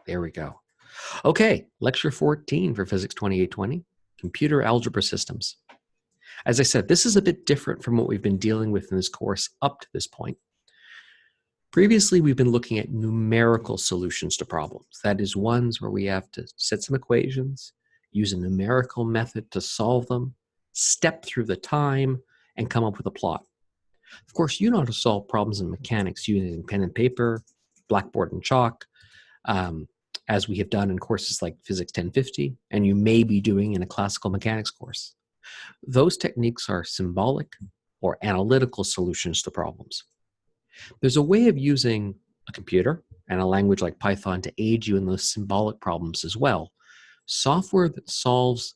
There we go. Okay, lecture 14 for Physics 2820, Computer Algebra Systems. As I said, this is a bit different from what we've been dealing with in this course up to this point. Previously, we've been looking at numerical solutions to problems. That is, ones where we have to set some equations, use a numerical method to solve them, step through the time, and come up with a plot. Of course, you know how to solve problems in mechanics using pen and paper, blackboard and chalk, as we have done in courses like Physics 1050, and you may be doing in a classical mechanics course. Those techniques are symbolic or analytical solutions to problems. There's a way of using a computer and a language like Python to aid you in those symbolic problems as well. Software that solves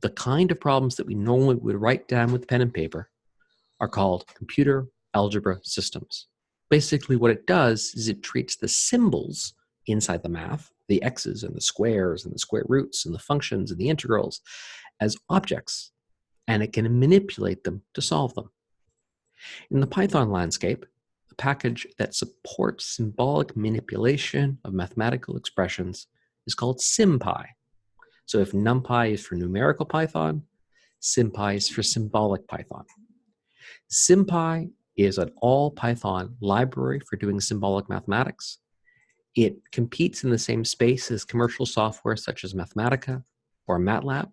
the kind of problems that we normally would write down with pen and paper are called computer algebra systems. Basically, what it does is it treats the symbols inside the math, the x's and the squares and the square roots and the functions and the integrals, as objects, and it can manipulate them to solve them. In the Python landscape, a package that supports symbolic manipulation of mathematical expressions is called SymPy. So if NumPy is for numerical Python, SymPy is for symbolic Python. SymPy is an all-Python library for doing symbolic mathematics. It competes in the same space as commercial software such as Mathematica or MATLAB,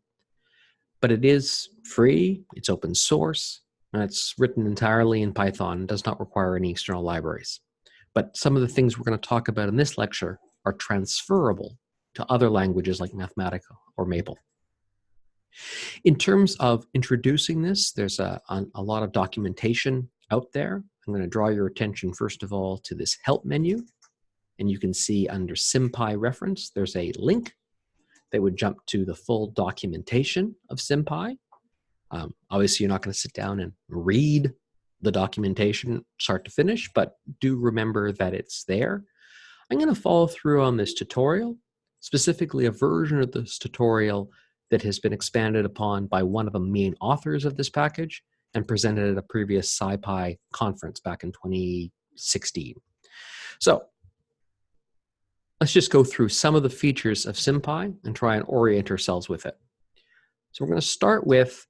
but it is free, it's open source, and it's written entirely in Python and does not require any external libraries. But some of the things we're going to talk about in this lecture are transferable to other languages like Mathematica or Maple. In terms of introducing this, there's a lot of documentation out there. I'm going to draw your attention first of all to this help menu. And you can see under SymPy reference, there's a link that would jump to the full documentation of SymPy. Obviously, you're not going to sit down and read the documentation start to finish, but do remember that it's there. I'm going to follow through on this tutorial, specifically a version of this tutorial that has been expanded upon by one of the main authors of this package and presented at a previous SciPy conference back in 2016. So let's just go through some of the features of SymPy and try and orient ourselves with it. So we're going to start with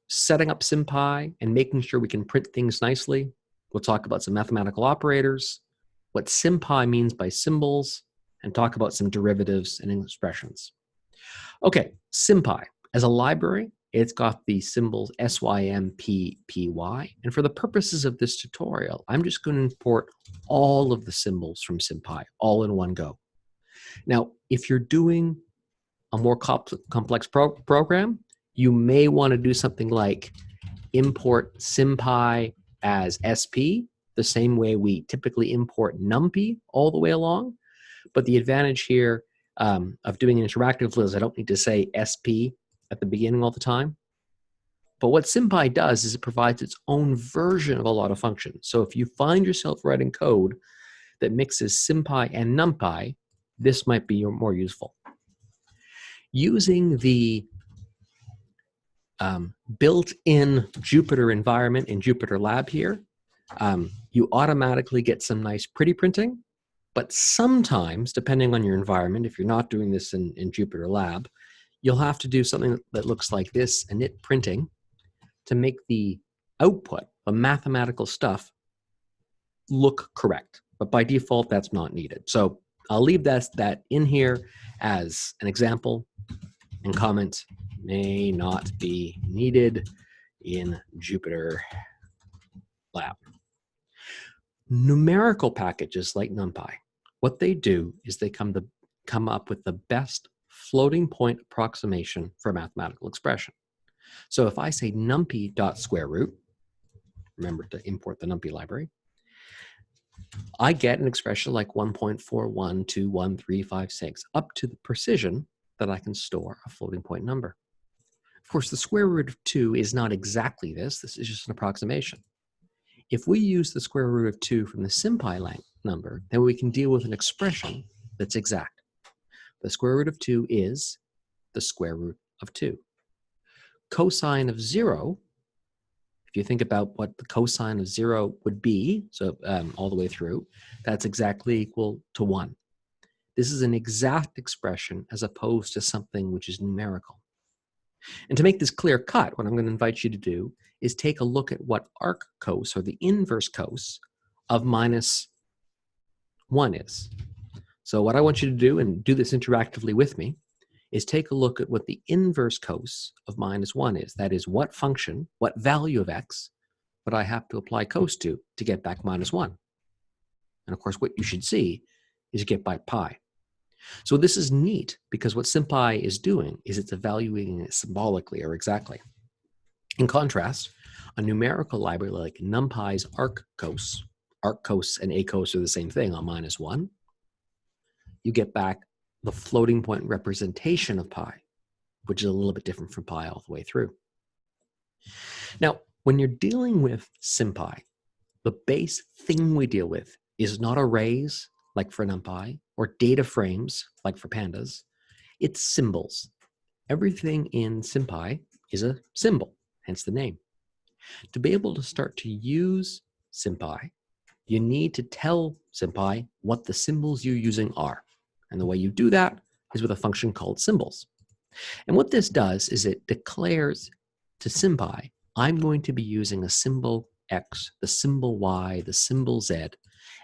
setting up SymPy and making sure we can print things nicely. We'll talk about some mathematical operators, what SymPy means by symbols, and talk about some derivatives and expressions. Okay, SymPy. As a library, it's got the symbols SYMPPY, and for the purposes of this tutorial, I'm just going to import all of the symbols from SymPy, all in one go. Now, if you're doing a more complex program, you may want to do something like import SymPy as SP, the same way we typically import NumPy all the way along. But the advantage here of doing an interactive is I don't need to say SP at the beginning all the time. But what SymPy does is it provides its own version of a lot of functions. So if you find yourself writing code that mixes SymPy and NumPy, this might be more useful. Using the built-in Jupyter environment in Jupyter Lab here, you automatically get some nice pretty printing. But sometimes, depending on your environment, if you're not doing this in Jupyter Lab, you'll have to do something that looks like this, init printing, to make the output, the mathematical stuff, look correct. But by default, that's not needed. So I'll leave that in here as an example and comment may not be needed in Jupyter Lab. Numerical packages like NumPy, what they do is they come up with the best floating point approximation for a mathematical expression. So if I say numpy.square root, remember to import the NumPy library, I get an expression like 1.41211356 up to the precision that I can store a floating point number. Of course, the square root of 2 is not exactly this. This is just an approximation. If we use the square root of 2 from the SymPy number, then we can deal with an expression that's exact. The square root of 2 is the square root of 2. Cosine of 0, if you think about what the cosine of 0 would be, so all the way through, that's exactly equal to 1. This is an exact expression as opposed to something which is numerical. And to make this clear cut, what I'm going to invite you to do is take a look at what arc cos, or the inverse cos, of minus 1 is. So what I want you to do, and do this interactively with me, is take a look at what the inverse cos of minus 1 is. That is, what function, what value of x would I have to apply cos to get back minus 1? And of course, what you should see is you get back pi. So this is neat because what SymPy is doing is it's evaluating it symbolically or exactly. In contrast, a numerical library like NumPy's arccos and acos are the same thing on minus 1, you get back the floating point representation of pi, which is a little bit different from pi all the way through. Now, when you're dealing with SymPy, the base thing we deal with is not arrays like for NumPy or data frames like for pandas. It's symbols. Everything in SymPy is a symbol, hence the name. To be able to start to use SymPy, you need to tell SymPy what the symbols you're using are. And the way you do that is with a function called symbols. And what this does is it declares to SymPy, I'm going to be using a symbol x, the symbol y, the symbol z,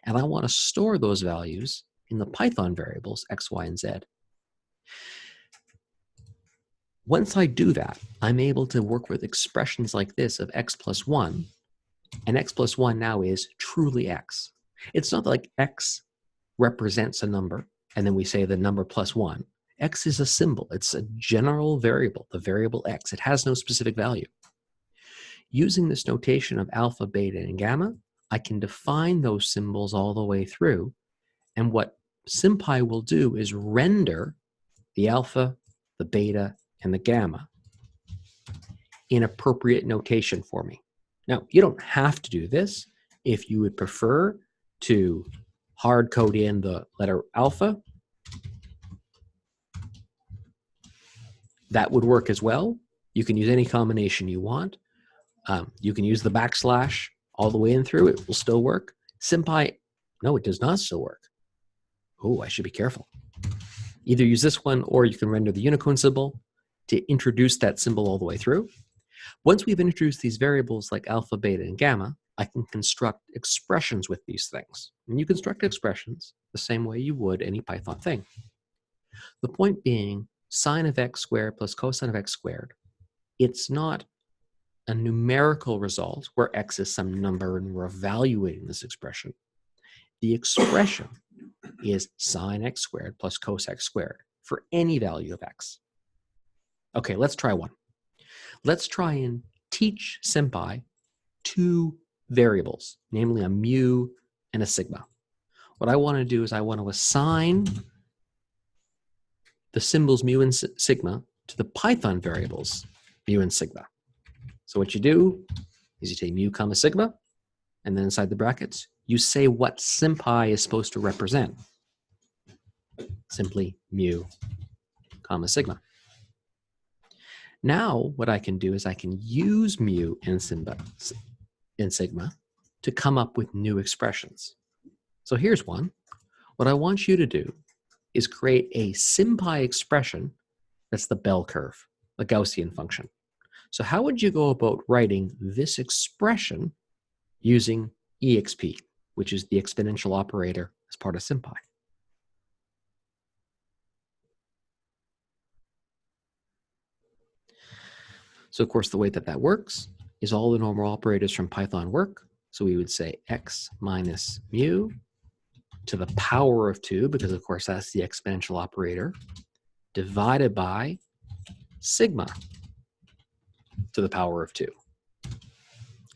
and I want to store those values in the Python variables x, y, and z. Once I do that, I'm able to work with expressions like this of x plus 1, and x plus 1 now is truly x. It's not like x represents a number, and then we say the number plus 1. X is a symbol. It's a general variable, the variable x. It has no specific value. Using this notation of alpha, beta, and gamma, I can define those symbols all the way through, and what SymPy will do is render the alpha, the beta, and the gamma in appropriate notation for me. Now, you don't have to do this. If you would prefer to hard code in the letter alpha, that would work as well. You can use any combination you want. You can use the backslash all the way in through. It will still work. SymPy, no, it does not still work. Oh, I should be careful. Either use this one or you can render the unicorn symbol to introduce that symbol all the way through. Once we've introduced these variables like alpha, beta, and gamma, I can construct expressions with these things. And you construct expressions the same way you would any Python thing. The point being, sine of x squared plus cosine of x squared, it's not a numerical result where x is some number and we're evaluating this expression. The expression is sine x squared plus cos x squared for any value of x. Okay, let's try one. Let's try and teach SymPy two variables, namely a mu and a sigma. What I want to do is I want to assign the symbols mu and sigma to the Python variables mu and sigma. So what you do is you take mu comma sigma, and then inside the brackets, you say what SymPy is supposed to represent. Simply mu comma sigma. Now what I can do is I can use mu and sigma to come up with new expressions. So here's one. What I want you to do is create a SymPy expression that's the bell curve, the Gaussian function. So how would you go about writing this expression using exp, which is the exponential operator as part of SymPy? So of course the way that that works is all the normal operators from Python work. So we would say x minus mu to the power of 2, because of course that's the exponential operator, divided by sigma to the power of 2.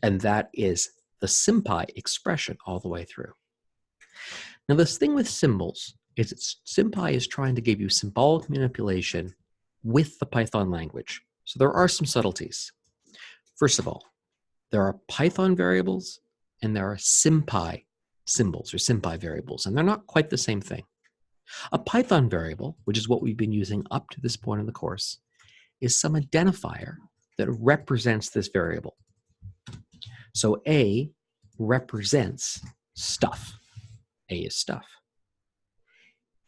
And that is the SymPy expression all the way through. Now this thing with symbols is SymPy is trying to give you symbolic manipulation with the Python language. So there are some subtleties. First of all, there are Python variables and there are SymPy symbols or SymPy variables, and they're not quite the same thing. A Python variable, which is what we've been using up to this point in the course, is some identifier that represents this variable. So A represents stuff. A is stuff.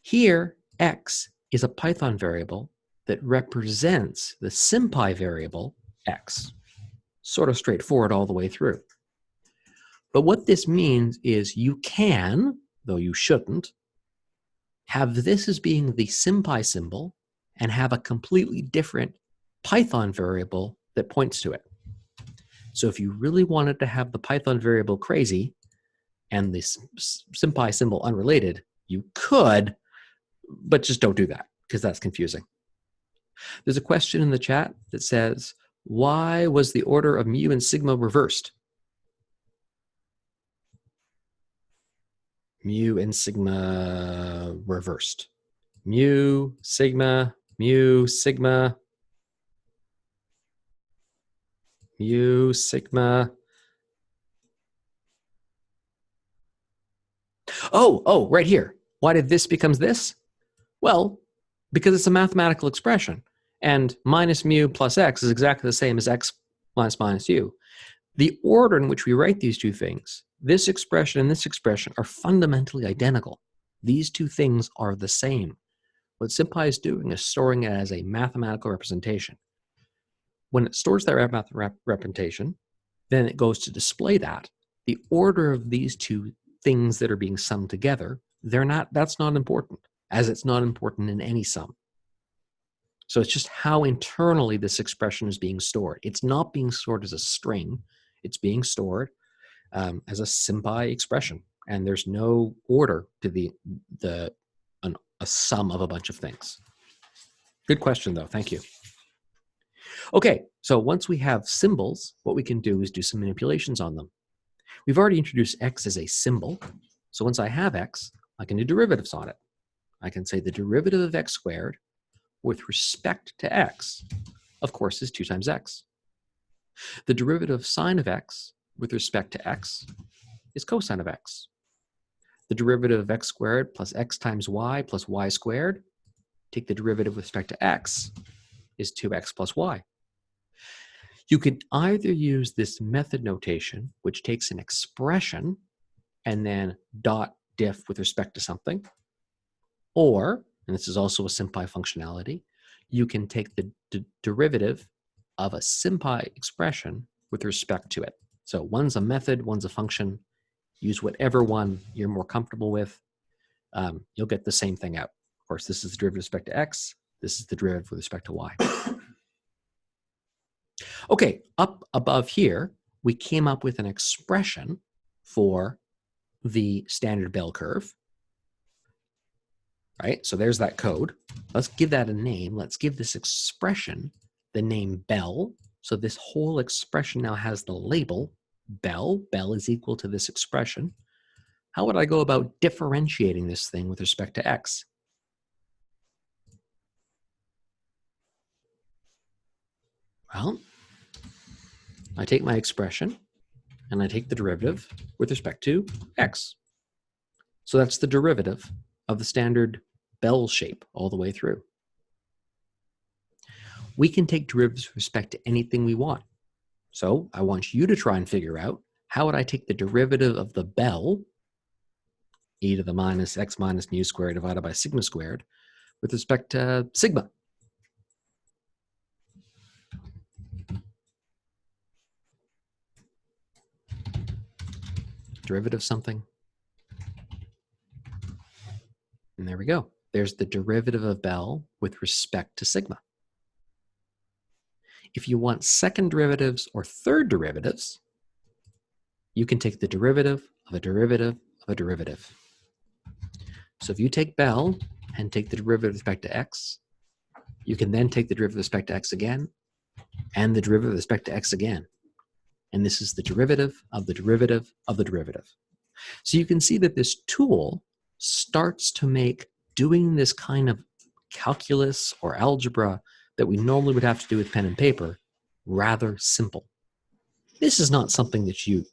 Here, x is a Python variable that represents the SymPy variable x. Sort of straightforward all the way through. But what this means is you can, though you shouldn't, have this as being the SymPy symbol and have a completely different Python variable that points to it. So if you really wanted to have the Python variable crazy and the SymPy symbol unrelated, you could, but just don't do that because that's confusing. There's a question in the chat that says, why was the order of mu and sigma reversed? Mu and sigma reversed. Mu, sigma, mu, sigma, mu, sigma. Oh, right here. Why did this becomes this? Well, because it's a mathematical expression. And minus mu plus x is exactly the same as x minus u. The order in which we write these two things, this expression and this expression, are fundamentally identical. These two things are the same. What SymPy is doing is storing it as a mathematical representation. When it stores that representation, then it goes to display that. The order of these two things that are being summed together, that's not important, as it's not important in any sum. So it's just how internally this expression is being stored. It's not being stored as a string. It's being stored as a SymPy expression. And there's no order to a sum of a bunch of things. Good question, though. Thank you. Okay, so once we have symbols, what we can do is do some manipulations on them. We've already introduced x as a symbol. So once I have x, I can do derivatives on it. I can say the derivative of x squared with respect to x, of course, is 2 times x. The derivative of sine of x with respect to x is cosine of x. The derivative of x squared plus x times y plus y squared, take the derivative with respect to x, is 2x plus y. You can either use this method notation, which takes an expression and then dot diff with respect to something, or, and this is also a SymPy functionality, you can take the derivative of a SymPy expression with respect to it. So one's a method, one's a function. Use whatever one you're more comfortable with. You'll get the same thing out. Of course, this is the derivative with respect to x. This is the derivative with respect to y. Okay, up above here, we came up with an expression for the standard bell curve. Right, so there's that code. Let's give that a name. Let's give this expression the name bell. So this whole expression now has the label bell. Bell is equal to this expression. How would I go about differentiating this thing with respect to x? Well, I take my expression and I take the derivative with respect to x. So that's the derivative of the standard bell shape all the way through. We can take derivatives with respect to anything we want. So I want you to try and figure out, how would I take the derivative of the bell, e to the minus x minus mu squared divided by sigma squared, with respect to sigma? Derivative something. And there we go. There's the derivative of bell with respect to sigma. If you want second derivatives or third derivatives, you can take the derivative of a derivative of a derivative. So if you take bell and take the derivative with respect to x, you can then take the derivative with respect to x again, and the derivative with respect to x again. And this is the derivative of the derivative of the derivative. So you can see that this tool starts to make doing this kind of calculus or algebra that we normally would have to do with pen and paper rather simple. This is not something that you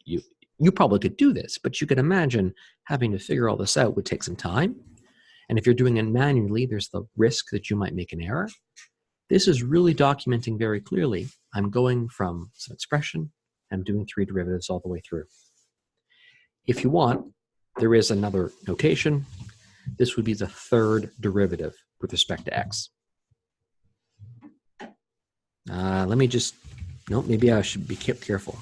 probably could do this, but you can imagine having to figure all this out would take some time. And if you're doing it manually, there's the risk that you might make an error. This is really documenting very clearly, I'm going from some expression, I'm doing 3 derivatives all the way through. If you want, there is another notation. This would be the third derivative with respect to x. Let me just, no, maybe I should be careful.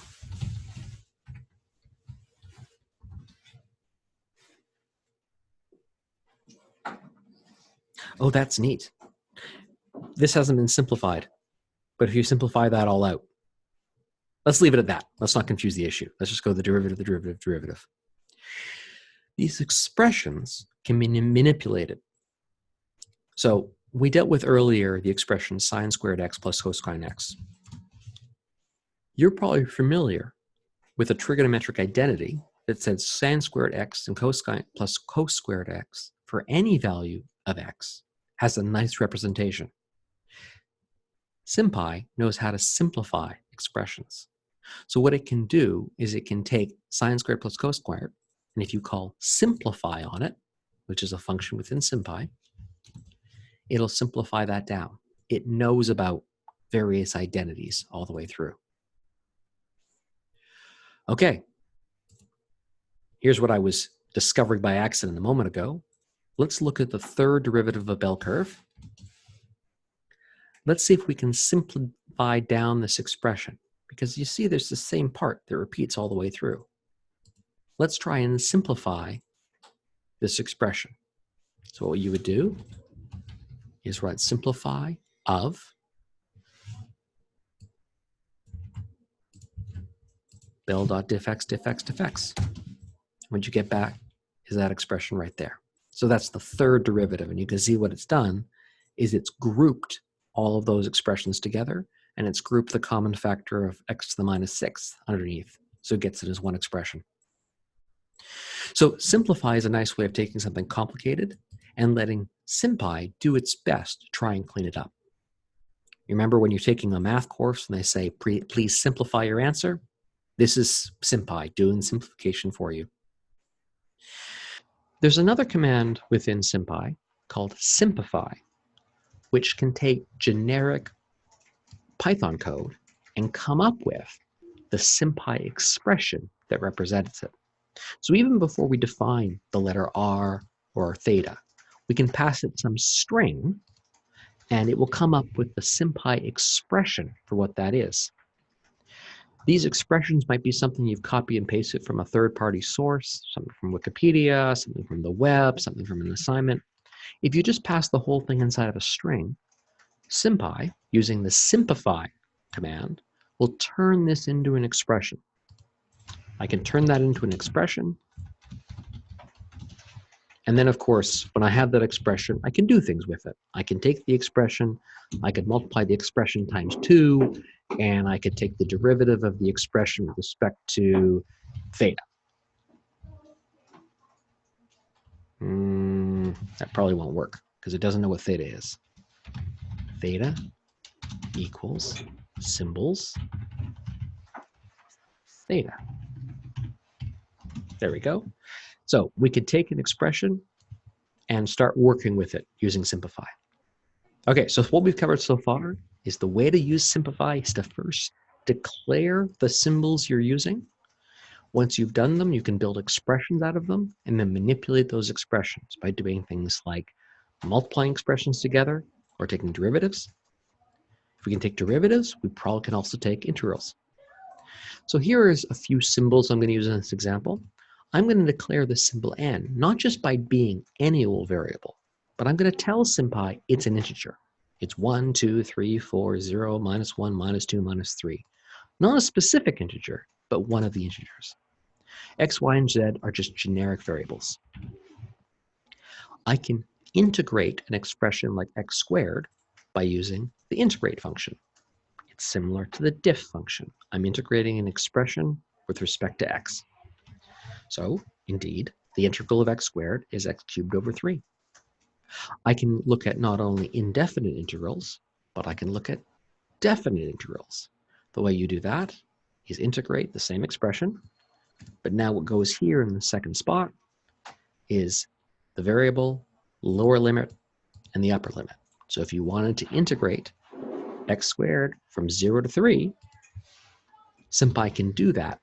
Oh, that's neat. This hasn't been simplified, but if you simplify that all out, let's leave it at that. Let's not confuse the issue. Let's just go the derivative, the derivative, derivative. These expressions can be manipulated. So we dealt with earlier the expression sine squared x plus cosine x. You're probably familiar with a trigonometric identity that says sine squared x and cosine plus cos squared x for any value of x has a nice representation. SymPy knows how to simplify expressions. So what it can do is it can take sine squared plus cos squared, and if you call simplify on it, which is a function within SymPy, it'll simplify that down. It knows about various identities all the way through. Okay, here's what I was discovering by accident a moment ago. Let's look at the third derivative of a bell curve. Let's see if we can simplify down this expression, because you see there's the same part that repeats all the way through. Let's try and simplify this expression. So what you would do is write simplify of bell.diffx, diffx, diffx. What you get back is that expression right there. So that's the third derivative, and you can see what it's done is it's grouped all of those expressions together, and it's grouped the common factor of x to the minus 6th underneath, so it gets it as one expression. So simplify is a nice way of taking something complicated and letting SymPy do its best to try and clean it up. You remember when you're taking a math course and they say, please simplify your answer? This is SymPy doing simplification for you. There's another command within SymPy called simplify, which can take generic Python code and come up with the SymPy expression that represents it. So even before we define the letter R or theta, we can pass it some string, and it will come up with the SymPy expression for what that is. These expressions might be something you've copied and pasted from a third-party source, something from Wikipedia, something from the web, something from an assignment. If you just pass the whole thing inside of a string, SymPy, using the simplify command, will turn this into an expression. I can turn that into an expression. And then, of course, when I have that expression, I can do things with it. I can take the expression, I could multiply the expression times 2, and I could take the derivative of the expression with respect to theta. That probably won't work, because it doesn't know what theta is. Theta equals symbols theta. There we go. So we could take an expression and start working with it using simplify. Okay, so what we've covered so far is the way to use simplify is to first declare the symbols you're using. Once you've done them, you can build expressions out of them and then manipulate those expressions by doing things like multiplying expressions together or taking derivatives. If we can take derivatives, we probably can also take integrals. So here is a few symbols I'm going to use in this example. I'm going to declare the symbol n, not just by being any old variable, but I'm going to tell SymPy it's an integer. It's 1, 2, 3, 4, 0, minus 1, minus 2, minus 3. Not a specific integer, but one of the integers. X, Y, and Z are just generic variables. I can integrate an expression like x squared by using the integrate function. It's similar to the diff function. I'm integrating an expression with respect to x. So, indeed, the integral of x squared is x cubed over 3. I can look at not only indefinite integrals, but I can look at definite integrals. The way you do that is integrate the same expression, but now what goes here in the second spot is the variable, lower limit, and the upper limit. So if you wanted to integrate x squared from 0 to 3, SymPy can do that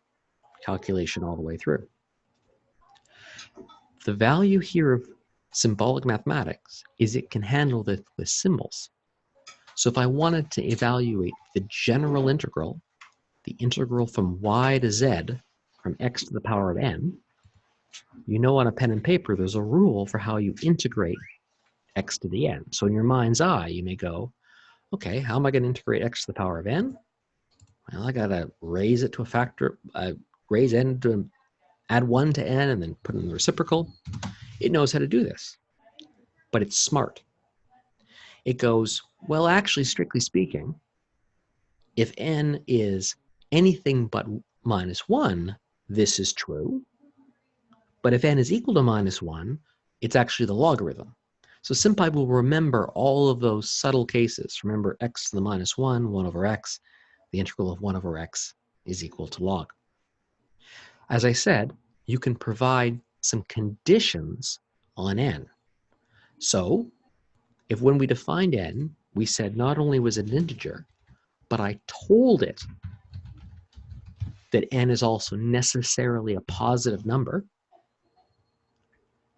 calculation all the way through. The value here of symbolic mathematics is it can handle this with symbols. So if I wanted to evaluate the general integral, the integral from y to z, from x to the power of n, you know on a pen and paper there's a rule for how you integrate x to the n. So in your mind's eye, you may go, okay, how am I going to integrate x to the power of n? Well, I got to raise it to a factor, raise n to add 1 to n and then put in the reciprocal. It knows how to do this, but it's smart. It goes, well, actually, strictly speaking, if n is anything but -1, this is true. But if n is equal to -1, it's actually the logarithm. So SymPy will remember all of those subtle cases. Remember x to the -1, 1 over x, the integral of 1 over x is equal to log. As I said, you can provide some conditions on n. So if when we defined n, we said not only was it an integer, but I told it that n is also necessarily a positive number,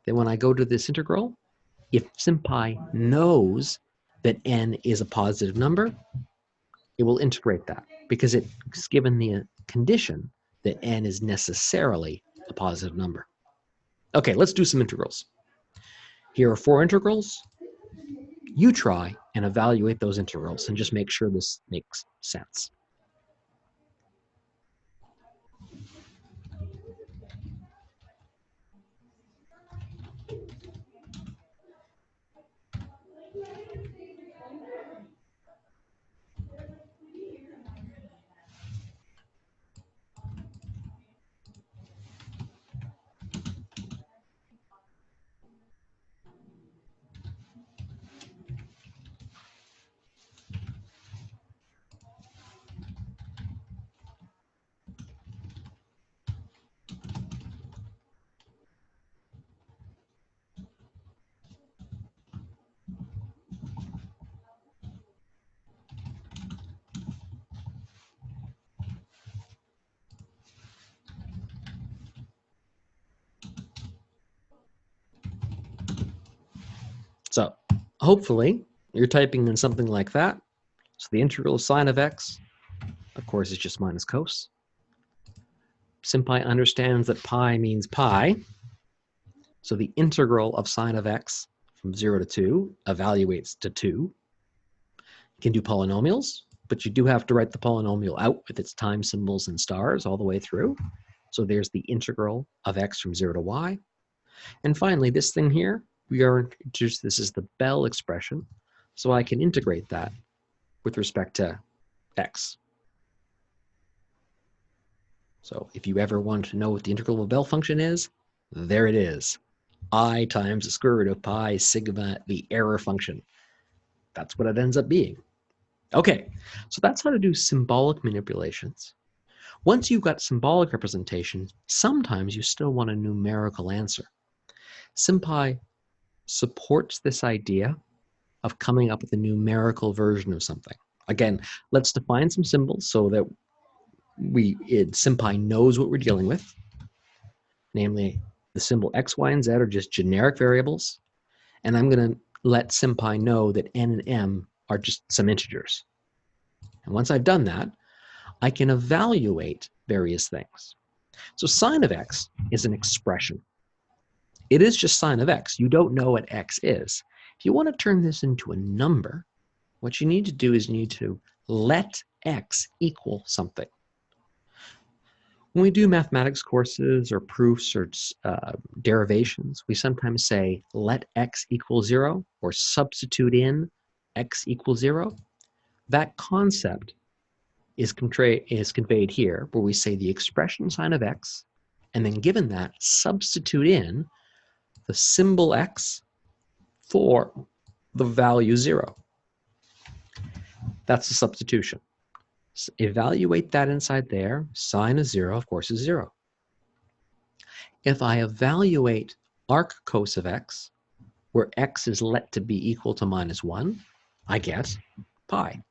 then when I go to this integral, if SymPy knows that n is a positive number, it will integrate that because it's given the condition that n is necessarily a positive number. Okay, let's do some integrals. Here are 4 integrals. You try and evaluate those integrals and just make sure this makes sense. So hopefully you're typing in something like that. So the integral of sine of x, of course, is just minus cos. SymPy understands that pi means pi. So the integral of sine of x from 0 to 2 evaluates to 2. You can do polynomials, but you do have to write the polynomial out with its time symbols and stars all the way through. So there's the integral of x from 0 to y. And finally, this thing here, this is the Bell expression, so I can integrate that with respect to x. So if you ever want to know what the integral of a Bell function is, there it is. I times the square root of pi sigma, the error function. That's what it ends up being. Okay, so that's how to do symbolic manipulations. Once you've got symbolic representations, sometimes you still want a numerical answer. SymPy supports this idea of coming up with a numerical version of something. Again, let's define some symbols so that SymPy knows what we're dealing with. Namely, the symbol x, y, and z are just generic variables, and I'm going to let SymPy know that n and m are just some integers. And once I've done that, I can evaluate various things. So sine of x is an expression. It is just sine of x. You don't know what x is. If you want to turn this into a number, what you need to do is you need to let x equal something. When we do mathematics courses or proofs or derivations, we sometimes say let x equal 0 or substitute in x equals 0. That concept is conveyed here, where we say the expression sine of x, and then given that, substitute in the symbol x for the value 0. That's the substitution. So evaluate that inside there. Sine of 0, of course, is 0. If I evaluate arc cos of x, where x is let to be equal to -1, I get pi.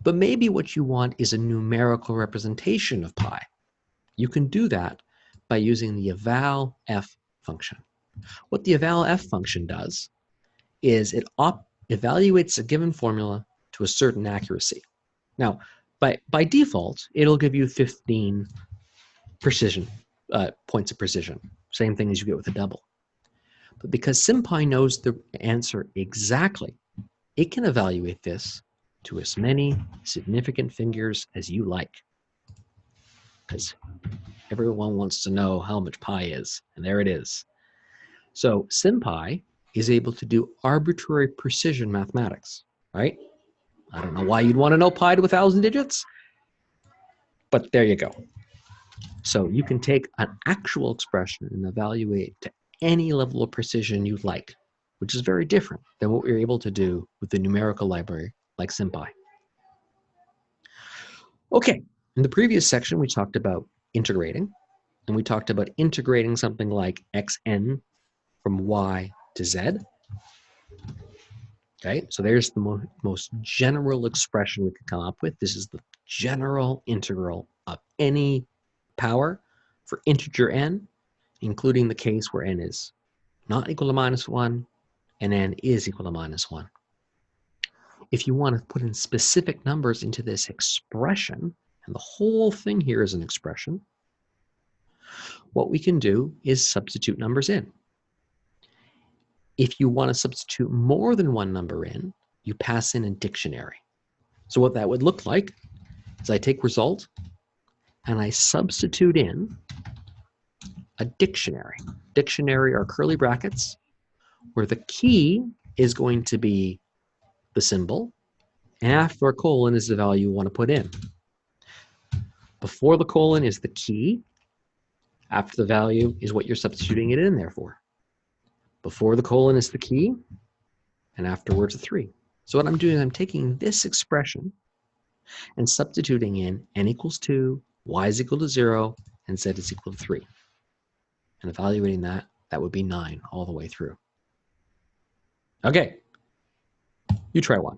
But maybe what you want is a numerical representation of pi. You can do that by using the eval f function. What the eval_f function does is it evaluates a given formula to a certain accuracy. Now, by default, it'll give you 15 precision points of precision. Same thing as you get with a double. But because SymPy knows the answer exactly, it can evaluate this to as many significant figures as you like. Because everyone wants to know how much pi is, and there it is. So SymPy is able to do arbitrary precision mathematics, right? I don't know why you'd want to know pi to 1,000 digits, but there you go. So you can take an actual expression and evaluate to any level of precision you'd like, which is very different than what we were able to do with the numerical library like SymPy. Okay, in the previous section, we talked about integrating, and we talked about integrating something like xn from y to z. Okay, so there's the most general expression we could come up with. This is the general integral of any power for integer n, including the case where n is not equal to -1 and n is equal to -1. If you want to put in specific numbers into this expression, and the whole thing here is an expression, what we can do is substitute numbers in. If you want to substitute more than one number in, you pass in a dictionary. So what that would look like is I take result and I substitute in a dictionary. Dictionary are curly brackets where the key is going to be the symbol, and after a colon is the value you want to put in. Before the colon is the key, after the value is what you're substituting it in there for. Before the colon is the key, and afterwards a 3. So what I'm doing is I'm taking this expression and substituting in n equals 2, y is equal to 0, and z is equal to 3. And evaluating that, that would be 9 all the way through. Okay, you try one.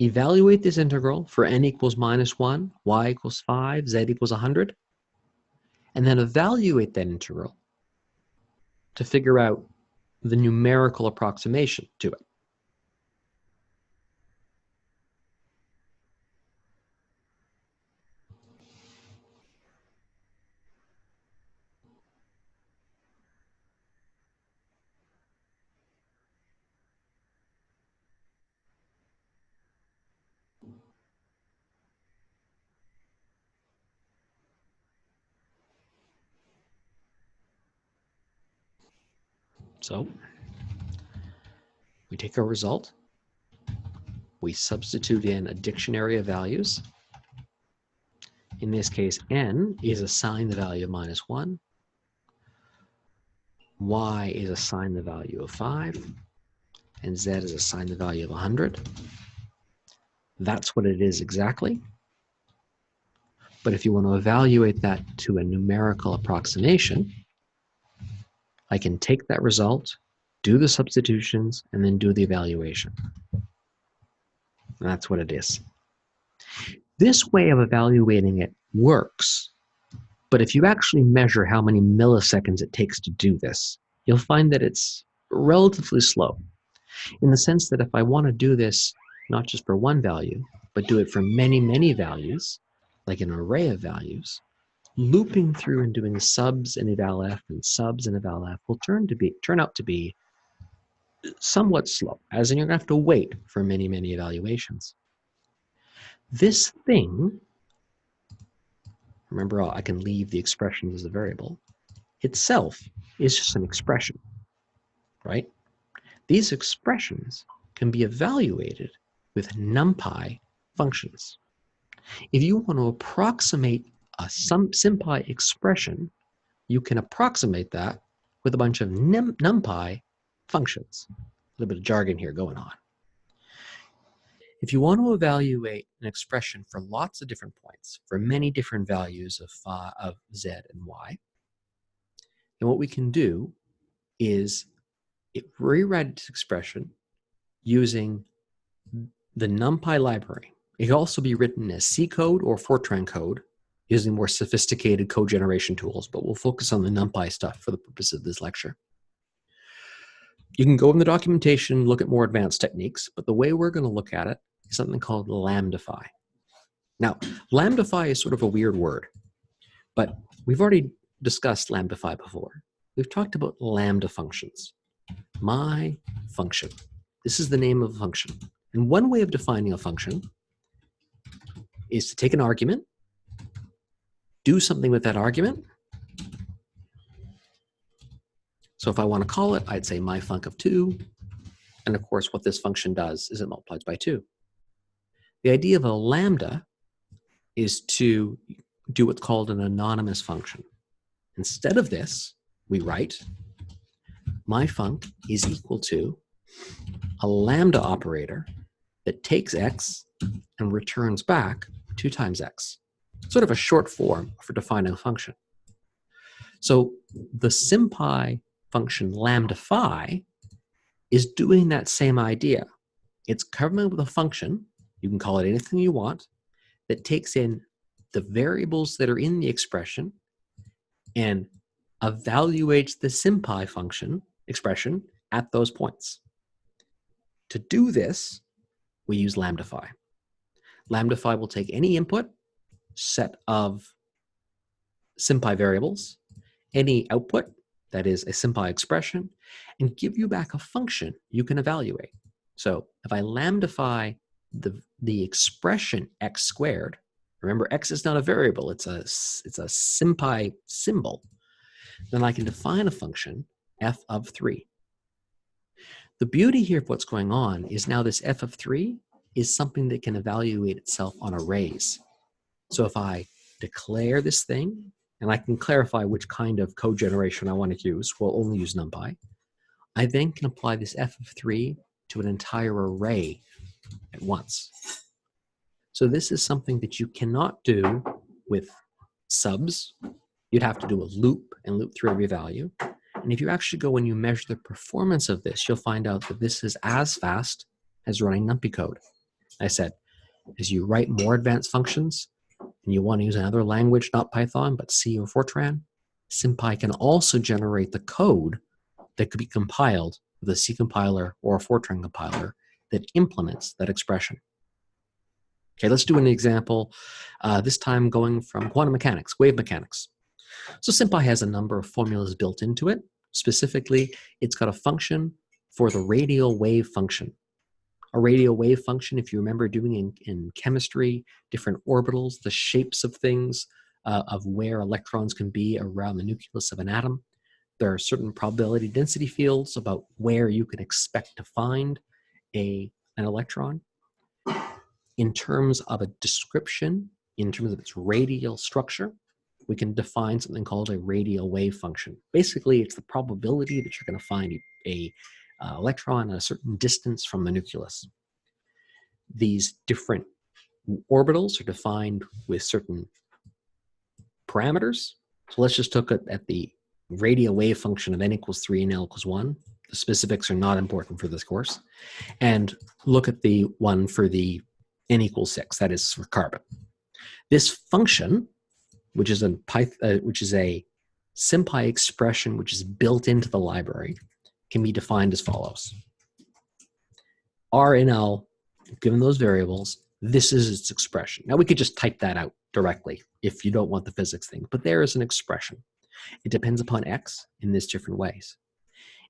Evaluate this integral for n equals -1, y equals 5, z equals 100, and then evaluate that integral to figure out the numerical approximation to it. So we take our result, we substitute in a dictionary of values. In this case, n is assigned the value of -1, y is assigned the value of 5, and z is assigned the value of 100. That's what it is exactly. But if you want to evaluate that to a numerical approximation, I can take that result, do the substitutions, and then do the evaluation. And that's what it is. This way of evaluating it works, but if you actually measure how many milliseconds it takes to do this, you'll find that it's relatively slow, in the sense that if I want to do this not just for one value, but do it for many, many values, like an array of values, looping through and doing subs and eval_f and subs and eval_f will turn out to be somewhat slow, as in you're going to have to wait for many, many evaluations. This thing, remember I can leave the expression as a variable, itself is just an expression, right? These expressions can be evaluated with NumPy functions. If you want to approximate a SymPy expression, you can approximate that with a bunch of NumPy functions. A little bit of jargon here going on. If you want to evaluate an expression for lots of different points, for many different values of z and y, then what we can do is rewrite this expression using the NumPy library. It can also be written as C code or Fortran code using more sophisticated code generation tools, but we'll focus on the NumPy stuff for the purpose of this lecture. You can go in the documentation, look at more advanced techniques, but the way we're going to look at it is something called Lambda Phi. Now, Lambda Phi is sort of a weird word, but we've already discussed Lambda Phi before. We've talked about lambda functions. My function. This is the name of a function. And one way of defining a function is to take an argument, do something with that argument. So if I want to call it, I'd say my func of 2. And of course, what this function does is it multiplies by 2. The idea of a lambda is to do what's called an anonymous function. Instead of this, we write my func is equal to a lambda operator that takes x and returns back 2 times x. Sort of a short form for defining a function. So the SymPy function lambda phi is doing that same idea. It's coming up with a function, you can call it anything you want, that takes in the variables that are in the expression and evaluates the SymPy function expression at those points. To do this, we use lambda phi. Lambda phi will take any input set of SymPy variables, any output, that is a SymPy expression, and give you back a function you can evaluate. So if I lambda phi the expression x squared, remember x is not a variable, it's a SymPy symbol, then I can define a function f of 3. The beauty here of what's going on is now this f of 3 is something that can evaluate itself on arrays. So if I declare this thing, and I can clarify which kind of code generation I want to use, we'll only use NumPy, I then can apply this f of 3 to an entire array at once. So this is something that you cannot do with subs. You'd have to do a loop and loop through every value. And if you actually go and you measure the performance of this, you'll find out that this is as fast as running NumPy code. I said, as you write more advanced functions, and you want to use another language, not Python, but C or Fortran, SymPy can also generate the code that could be compiled with a C compiler or a Fortran compiler that implements that expression. Okay, let's do an example, this time going from quantum mechanics, wave mechanics. So SymPy has a number of formulas built into it. Specifically, it's got a function for the radial wave function. A radial wave function, if you remember doing in chemistry, different orbitals, the shapes of things, of where electrons can be around the nucleus of an atom. There are certain probability density fields about where you can expect to find an electron. In terms of a description, in terms of its radial structure, we can define something called a radial wave function. Basically, it's the probability that you're going to find a electron at a certain distance from the nucleus. These different orbitals are defined with certain parameters. So let's just look at the radial wave function of n equals 3 and l equals 1. The specifics are not important for this course. And look at the one for the n equals 6, that is for carbon. This function, which is a SymPy expression which is built into the library, can be defined as follows. R and L, given those variables, this is its expression. Now we could just type that out directly if you don't want the physics thing, but there is an expression. It depends upon x in these different ways.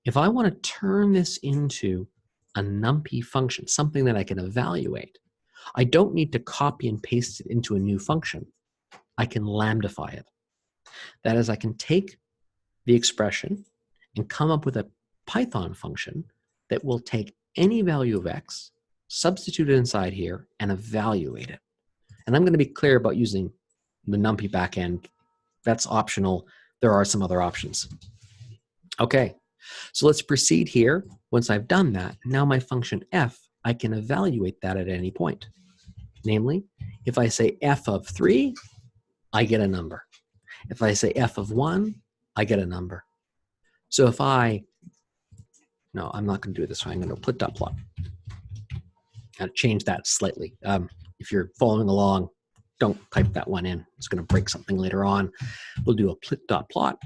If I want to turn this into a NumPy function, something that I can evaluate, I don't need to copy and paste it into a new function. I can lambdafy it. That is, I can take the expression and come up with a Python function that will take any value of x, substitute it inside here, and evaluate it. And I'm going to be clear about using the NumPy backend. That's optional. There are some other options. Okay, so let's proceed here. Once I've done that, now my function f, I can evaluate that at any point. Namely, if I say f of 3, I get a number. If I say f of 1, I get a number. So if no, I'm not going to do it this way. I'm going to plit.plot. I'll change that slightly. If you're following along, don't type that one in. It's going to break something later on. We'll do a plit.plot.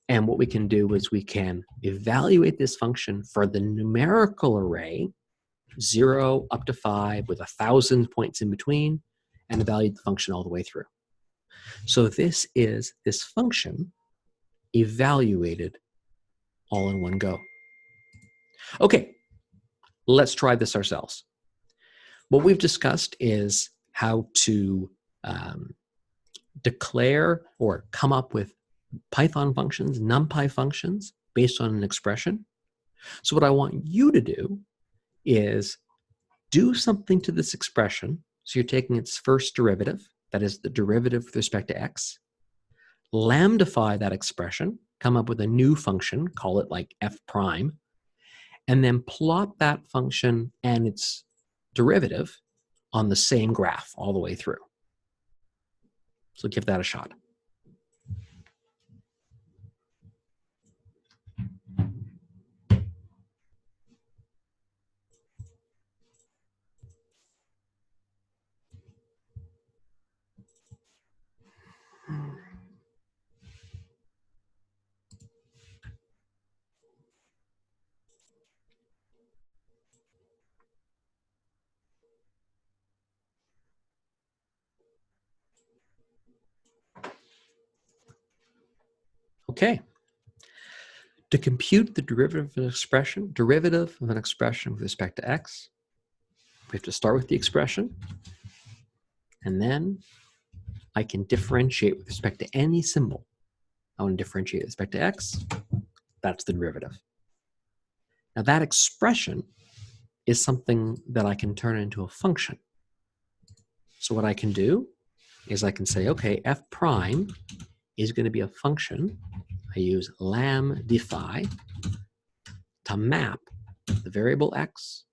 And what we can do is we can evaluate this function for the numerical array, 0 up to 5 with 1,000 points in between, and evaluate the function all the way through. So this is this function evaluated all in one go. Okay, let's try this ourselves. What we've discussed is how to declare or come up with Python functions, NumPy functions, based on an expression. So what I want you to do is do something to this expression. So you're taking its first derivative, that is the derivative with respect to x, lambdify that expression, come up with a new function, call it like f prime, and then plot that function and its derivative on the same graph all the way through. So give that a shot. Okay. To compute the derivative of an expression with respect to x, we have to start with the expression, and then I can differentiate with respect to any symbol. I want to differentiate with respect to x. That's the derivative. Now that expression is something that I can turn into a function. So what I can do is I can say, okay, f prime is going to be a function. I use lambdify to map the variable x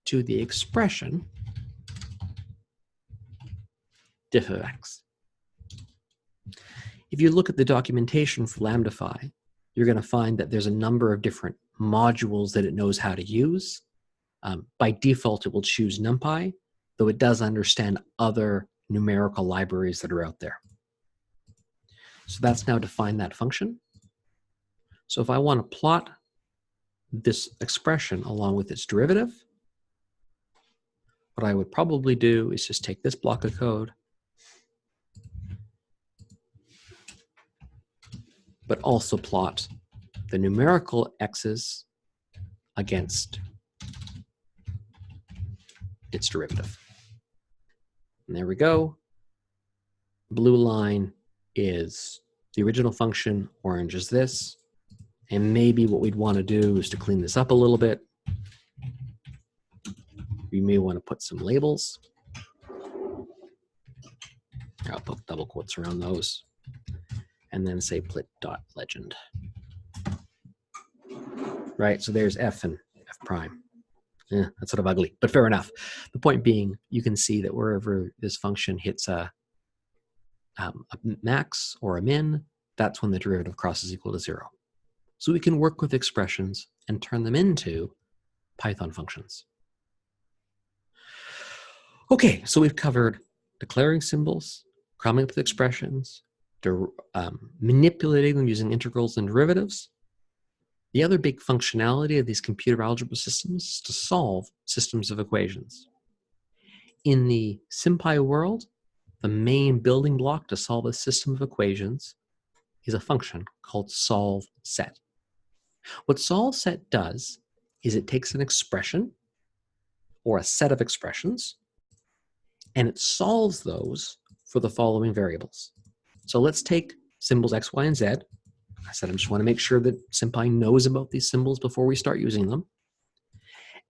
to the expression diff of x. If you look at the documentation for lambdify, you're going to find that there's a number of different modules that it knows how to use. By default, it will choose NumPy, though it does understand other numerical libraries that are out there. So that's now defined that function. So if I want to plot this expression along with its derivative, what I would probably do is just take this block of code, but also plot the numerical x's against its derivative. And there we go. Blue line is the original function, orange is this. And maybe what we'd want to do is to clean this up a little bit. We may want to put some labels. I'll put double quotes around those. And then say plit.legend. Right, so there's f and f prime. Yeah, that's sort of ugly, but fair enough. The point being, you can see that wherever this function hits a max or a min, that's when the derivative crosses equal to 0. So we can work with expressions and turn them into Python functions. Okay, so we've covered declaring symbols, coming up with expressions, manipulating them using integrals and derivatives. The other big functionality of these computer algebra systems is to solve systems of equations. In the SymPy world, the main building block to solve a system of equations is a function called solveSet. What solveSet does is it takes an expression or a set of expressions and it solves those for the following variables. So let's take symbols x, y, and z. I said I just want to make sure that SymPy knows about these symbols before we start using them.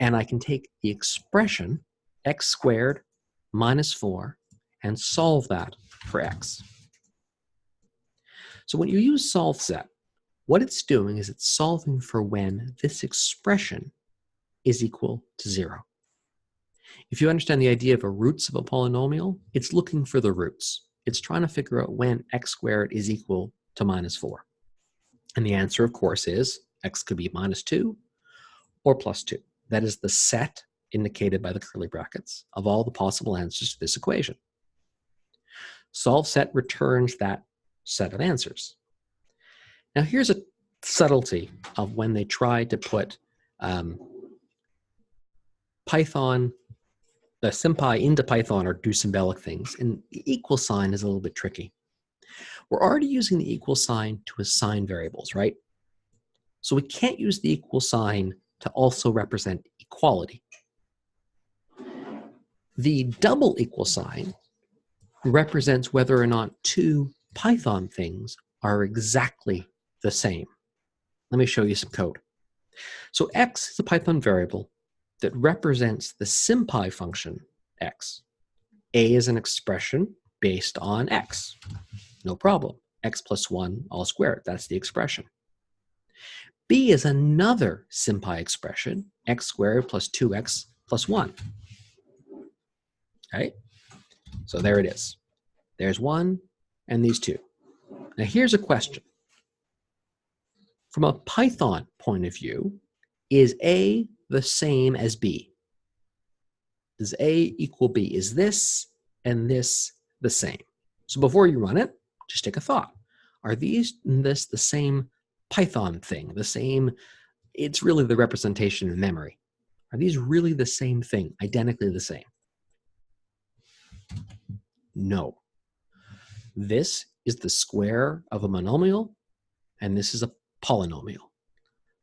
And I can take the expression x squared minus 4 and solve that for x. So when you use solveSet, what it's doing is it's solving for when this expression is equal to 0. If you understand the idea of a roots of a polynomial, it's looking for the roots. It's trying to figure out when x squared is equal to minus 4. And the answer, of course, is x could be minus 2 or plus 2. That is the set indicated by the curly brackets of all the possible answers to this equation. Solve set returns that set of answers. Now here's a subtlety of when they try to put Python, the SymPy into Python or do symbolic things, and the equal sign is a little bit tricky. We're already using the equal sign to assign variables, right? So we can't use the equal sign to also represent equality. The double equal sign represents whether or not two Python things are exactly the same. Let me show you some code. So x is a Python variable that represents the SymPy function x. A is an expression based on x. No problem. X plus 1 all squared. That's the expression. B is another SymPy expression, x squared plus 2x plus 1. Okay? So there it is. There's 1 and these 2. Now here's a question. From a Python point of view, is A the same as B? Does A equal B? Is this and this the same? So before you run it, just take a thought. Are these and this the same Python thing? The same, it's really the representation in memory. Are these really the same thing, identically the same? No. This is the square of a monomial, and this is a polynomial.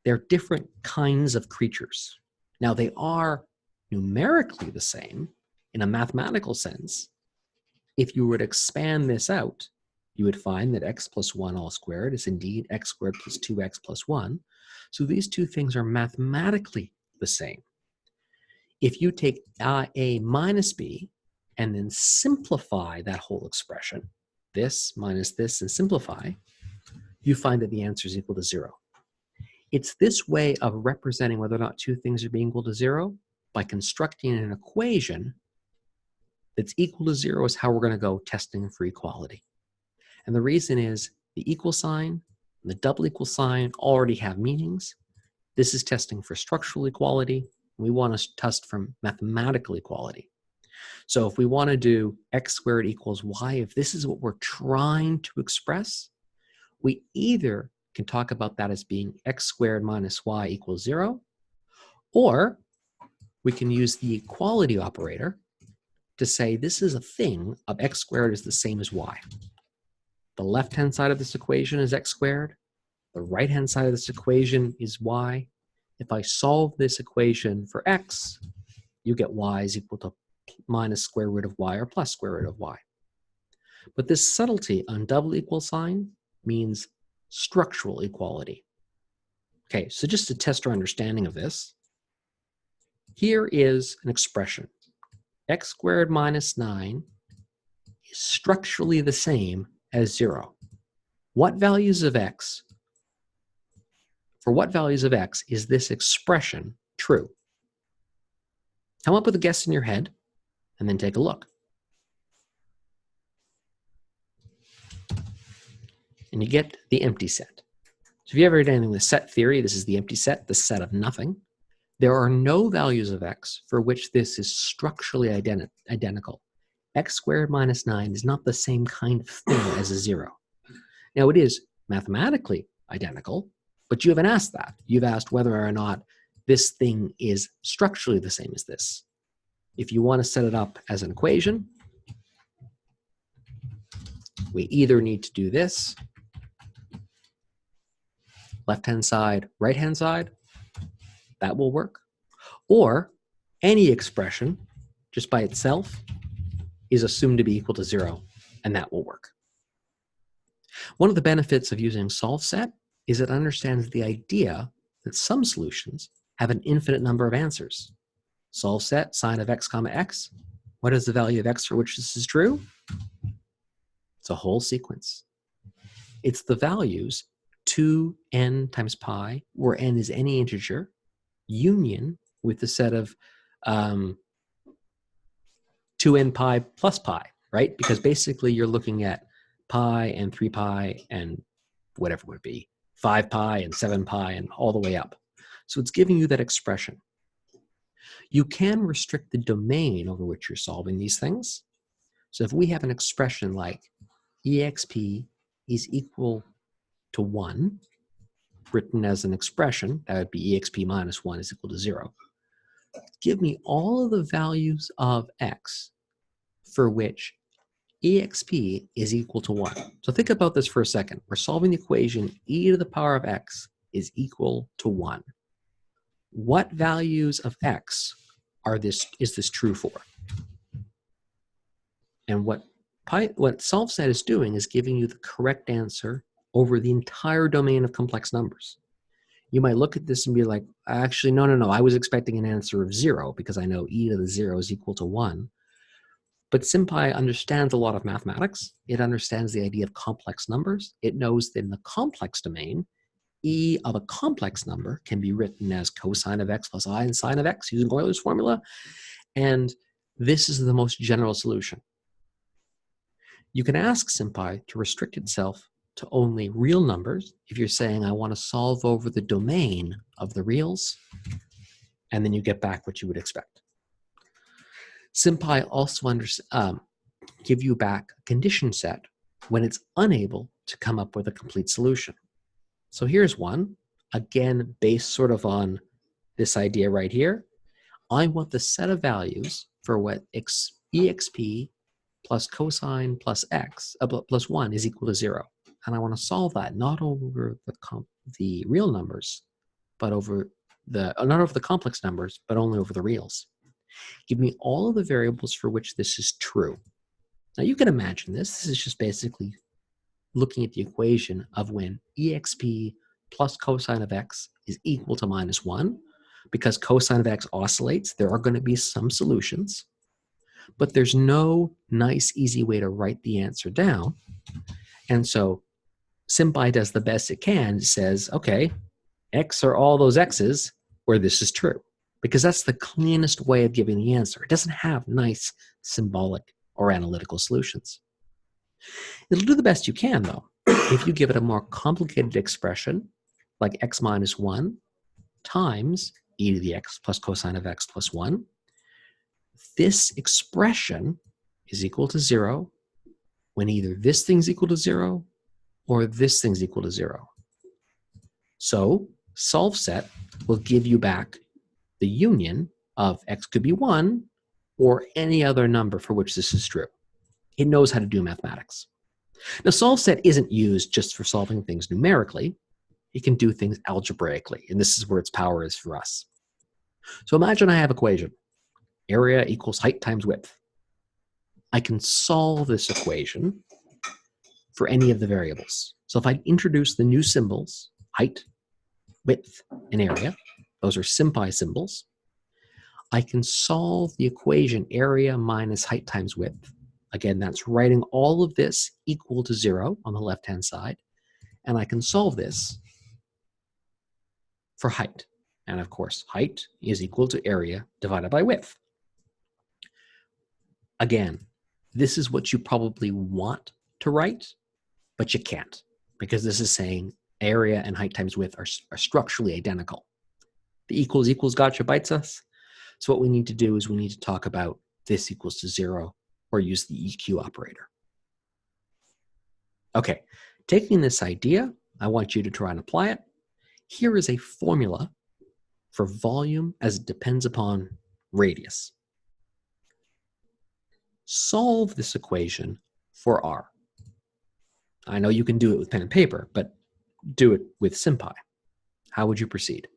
They're different kinds of creatures. Now they are numerically the same in a mathematical sense. If you were to expand this out, you would find that x plus 1 all squared is indeed x squared plus 2x plus 1. So these two things are mathematically the same. If you take a minus b and then simplify that whole expression, this minus this, and simplify, you find that the answer is equal to 0. It's this way of representing whether or not two things are being equal to 0 by constructing an equation that's equal to 0 is how we're going to go testing for equality. And the reason is the equal sign and the double equal sign already have meanings. This is testing for structural equality. We want to test for mathematical equality. So if we want to do x squared equals y, if this is what we're trying to express, we either can talk about that as being x squared minus y equals 0, or we can use the equality operator to say this is a thing of x squared is the same as y. The left-hand side of this equation is x squared. The right-hand side of this equation is y. If I solve this equation for x, you get y is equal to minus square root of y or plus square root of y. But this subtlety on double equal sign means structural equality. Okay, so just to test our understanding of this, here is an expression. X squared minus 9 is structurally the same as 0. What values of x, for what values of x is this expression true? Come up with a guess in your head and then take a look. And you get the empty set. So if you ever done anything with set theory, this is the empty set, the set of nothing. There are no values of x for which this is structurally identical. X squared minus 9 is not the same kind of thing as a 0. Now it is mathematically identical, but you haven't asked that. You've asked whether or not this thing is structurally the same as this. If you want to set it up as an equation, we either need to do this, left-hand side, right-hand side, that will work, or any expression just by itself is assumed to be equal to 0, and that will work. One of the benefits of using solve set is it understands the idea that some solutions have an infinite number of answers. Solve set, sign of x comma x. What is the value of x for which this is true? It's a whole sequence. It's the values 2n times pi, where n is any integer, union with the set of 2n pi plus pi, right? Because basically you're looking at pi and 3 pi and whatever it would be, 5 pi and 7 pi and all the way up. So it's giving you that expression. You can restrict the domain over which you're solving these things. So if we have an expression like exp is equal to 1, written as an expression, that would be exp minus 1 is equal to 0. Give me all of the values of x for which exp is equal to 1. So think about this for a second. We're solving the equation e to the power of x is equal to 1. What values of x is this true for? And what SolveSet is doing is giving you the correct answer over the entire domain of complex numbers. You might look at this and be like, actually, no, I was expecting an answer of 0 because I know e to the 0 is equal to 1. But SymPy understands a lot of mathematics. It understands the idea of complex numbers. It knows that in the complex domain, e of a complex number can be written as cosine of x plus I and sine of x using Euler's formula. And this is the most general solution. You can ask SymPy to restrict itself to only real numbers if you're saying, I want to solve over the domain of the reals, and then you get back what you would expect. SymPy also give you back a condition set when it's unable to come up with a complete solution. So here's one, again, based sort of on this idea right here. I want the set of values for what exp plus cosine plus x plus 1 is equal to 0. And I want to solve that not over the real numbers, but over not over the complex numbers, but only over the reals. Give me all of the variables for which this is true. Now you can imagine this. This is just basically looking at the equation of when exp plus cosine of x is equal to minus 1. Because cosine of x oscillates, there are going to be some solutions. But there's no nice, easy way to write the answer down. And so SymPy does the best it can. It says, okay, x are all those x's where this is true. Because that's the cleanest way of giving the answer. It doesn't have nice symbolic or analytical solutions. It'll do the best you can, though. If you give it a more complicated expression, like x minus 1 times e to the x plus cosine of x plus 1, this expression is equal to 0 when either this thing's equal to 0 or this thing's equal to 0. So SolveSet will give you back the union of x could be 1 or any other number for which this is true. It knows how to do mathematics. Now, SolveSet isn't used just for solving things numerically. It can do things algebraically, and this is where its power is for us. So imagine I have an equation. Area equals height times width. I can solve this equation for any of the variables. So if I introduce the new symbols, height, width, and area, those are SymPy symbols, I can solve the equation area minus height times width. Again, that's writing all of this equal to 0 on the left-hand side. And I can solve this for height. And of course, height is equal to area divided by width. Again, this is what you probably want to write, but you can't, because this is saying area and height times width are structurally identical. The equals equals gotcha bites us. So what we need to do is we need to talk about this equals to 0 or use the EQ operator. Okay, taking this idea, I want you to try and apply it. Here is a formula for volume as it depends upon radius. Solve this equation for R. I know you can do it with pen and paper, but do it with SymPy. How would you proceed?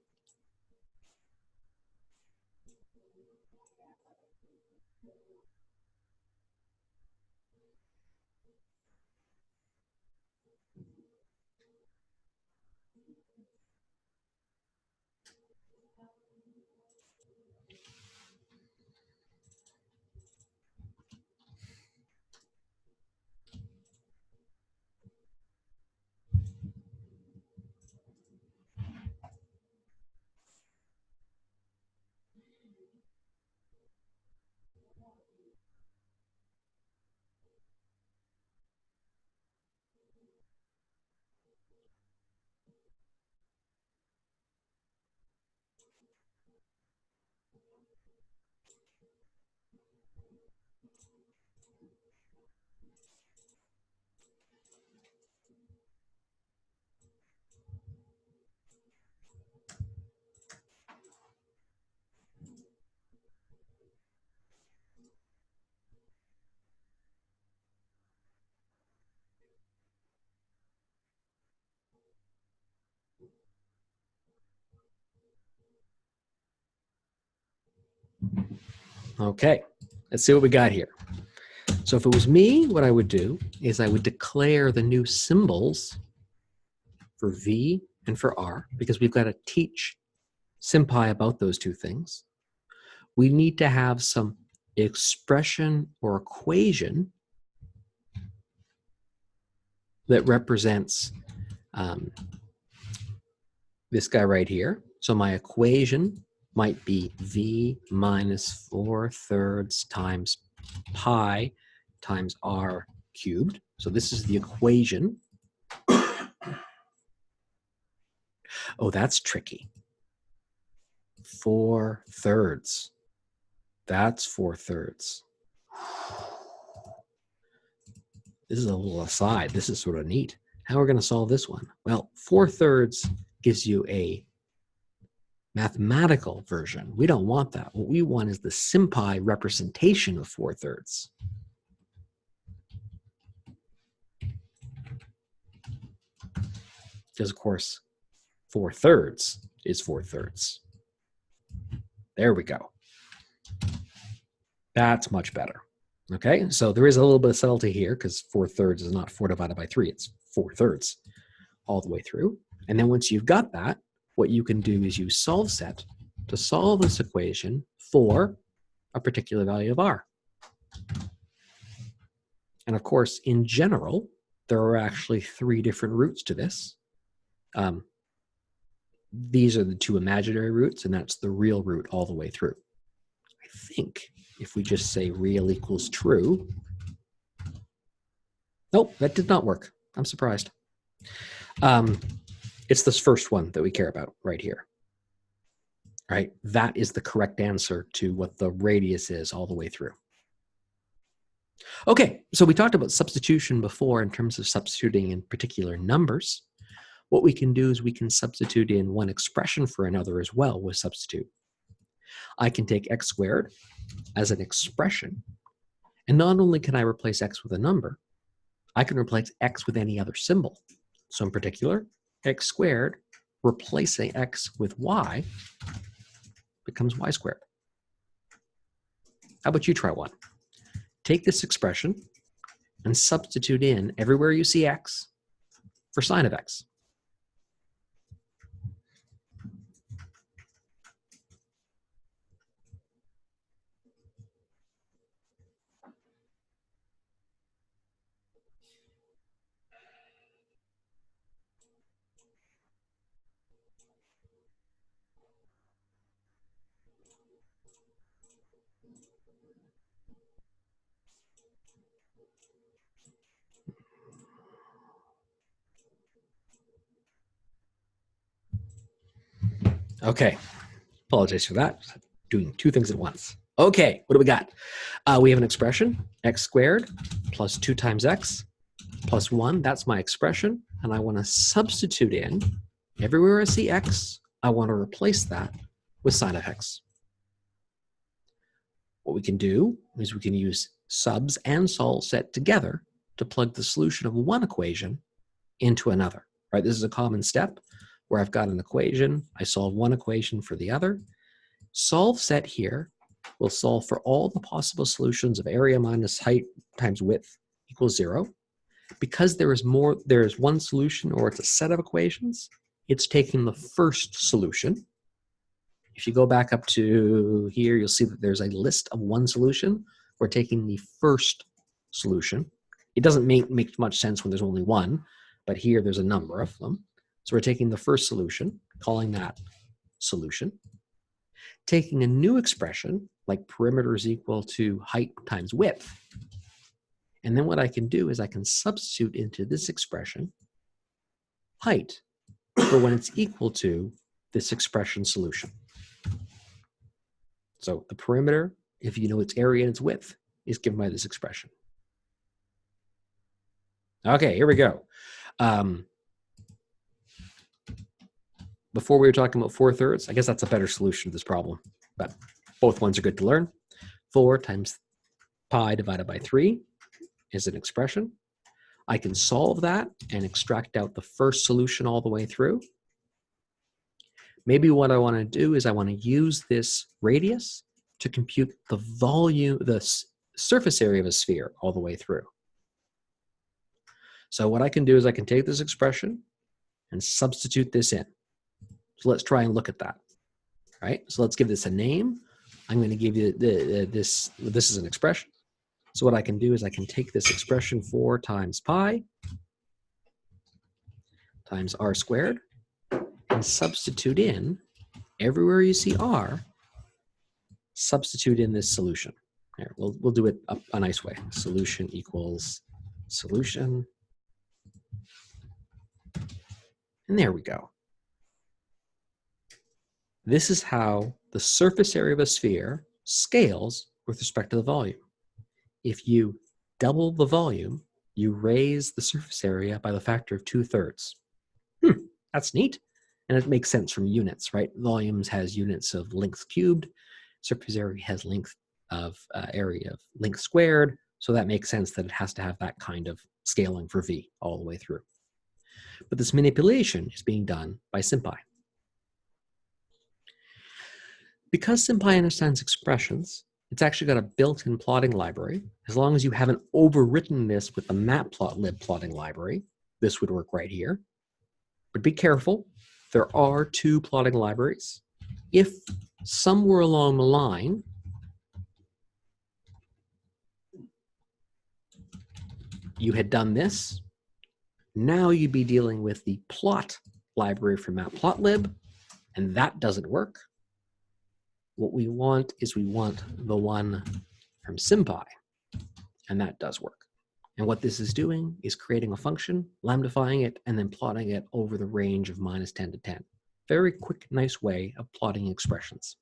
Okay, let's see what we got here. So if it was me, what I would do is I would declare the new symbols for V and for R, because we've got to teach SymPy about those two things. We need to have some expression or equation that represents this guy right here. So my equation might be V minus 4/3 times pi times R cubed. So this is the equation. Oh, that's tricky. 4/3. That's 4/3. This is a little aside. This is sort of neat. How are we going to solve this one? Well, 4/3 gives you a mathematical version. We don't want that. What we want is the SymPy representation of 4/3. Because, of course, 4/3 is 4/3. There we go. That's much better. Okay, so there is a little bit of subtlety here because 4/3 is not 4 divided by 3. It's 4/3 all the way through. And then once you've got that, what you can do is use solve set to solve this equation for a particular value of R. And of course, in general, there are actually 3 different roots to this. These are the 2 imaginary roots, and that's the real root all the way through. I think if we just say real equals true, nope, that did not work. I'm surprised. It's this first one that we care about right here. Right? That is the correct answer to what the radius is all the way through. Okay, so we talked about substitution before in terms of substituting in particular numbers. What we can do is we can substitute in one expression for another as well with substitute. I can take x squared as an expression, and not only can I replace x with a number, I can replace x with any other symbol. So in particular, x squared replacing x with y becomes y squared. How about you try one? Take this expression and substitute in everywhere you see x for sine of x. Okay, apologize for that. Doing 2 things at once. Okay, what do we got? We have an expression, x squared plus 2 times x plus 1. That's my expression, and I want to substitute in everywhere I see x. I want to replace that with sine of x. What we can do is we can use subs and solve set together to plug the solution of one equation into another. Right? This is a common step where I've got an equation. I solve one equation for the other. Solve set here will solve for all the possible solutions of area minus height times width equals 0. Because there is one solution, or it's a set of equations, it's taking the first solution. If you go back up to here, you'll see that there's a list of one solution. We're taking the first solution. It doesn't make much sense when there's only one, but here there's a number of them. So we're taking the first solution, calling that solution, taking a new expression like perimeter is equal to height times width. And then what I can do is I can substitute into this expression height for when it's equal to this expression solution. So the perimeter, if you know its area and its width, is given by this expression. Okay, here we go. Before we were talking about 4/3, I guess that's a better solution to this problem, but both ones are good to learn. 4 times pi divided by 3 is an expression. I can solve that and extract out the first solution all the way through. Maybe what I want to do is I want to use this radius to compute the volume, the surface area of a sphere all the way through. So what I can do is I can take this expression and substitute this in. So let's try and look at that. All right, so let's give this a name. I'm going to give you this is an expression. So what I can do is I can take this expression 4 times pi times r squared and substitute in, everywhere you see r, substitute in this solution. Here, we'll do it a nice way. Solution equals solution. And there we go. This is how the surface area of a sphere scales with respect to the volume. If you double the volume, you raise the surface area by the factor of 2/3. That's neat. And it makes sense from units, right? Volumes has units of length cubed. Surface area has length of area of length squared. So that makes sense that it has to have that kind of scaling for V all the way through. But this manipulation is being done by SymPy. Because SymPy understands expressions, it's actually got a built-in plotting library. As long as you haven't overwritten this with the matplotlib plotting library, this would work right here. But be careful, there are 2 plotting libraries. If somewhere along the line, you had done this, now you'd be dealing with the plot library from matplotlib, and that doesn't work. What we want is we want the one from SymPy, and that does work. And what this is doing is creating a function, lambdifying it, and then plotting it over the range of -10 to 10. Very quick, nice way of plotting expressions.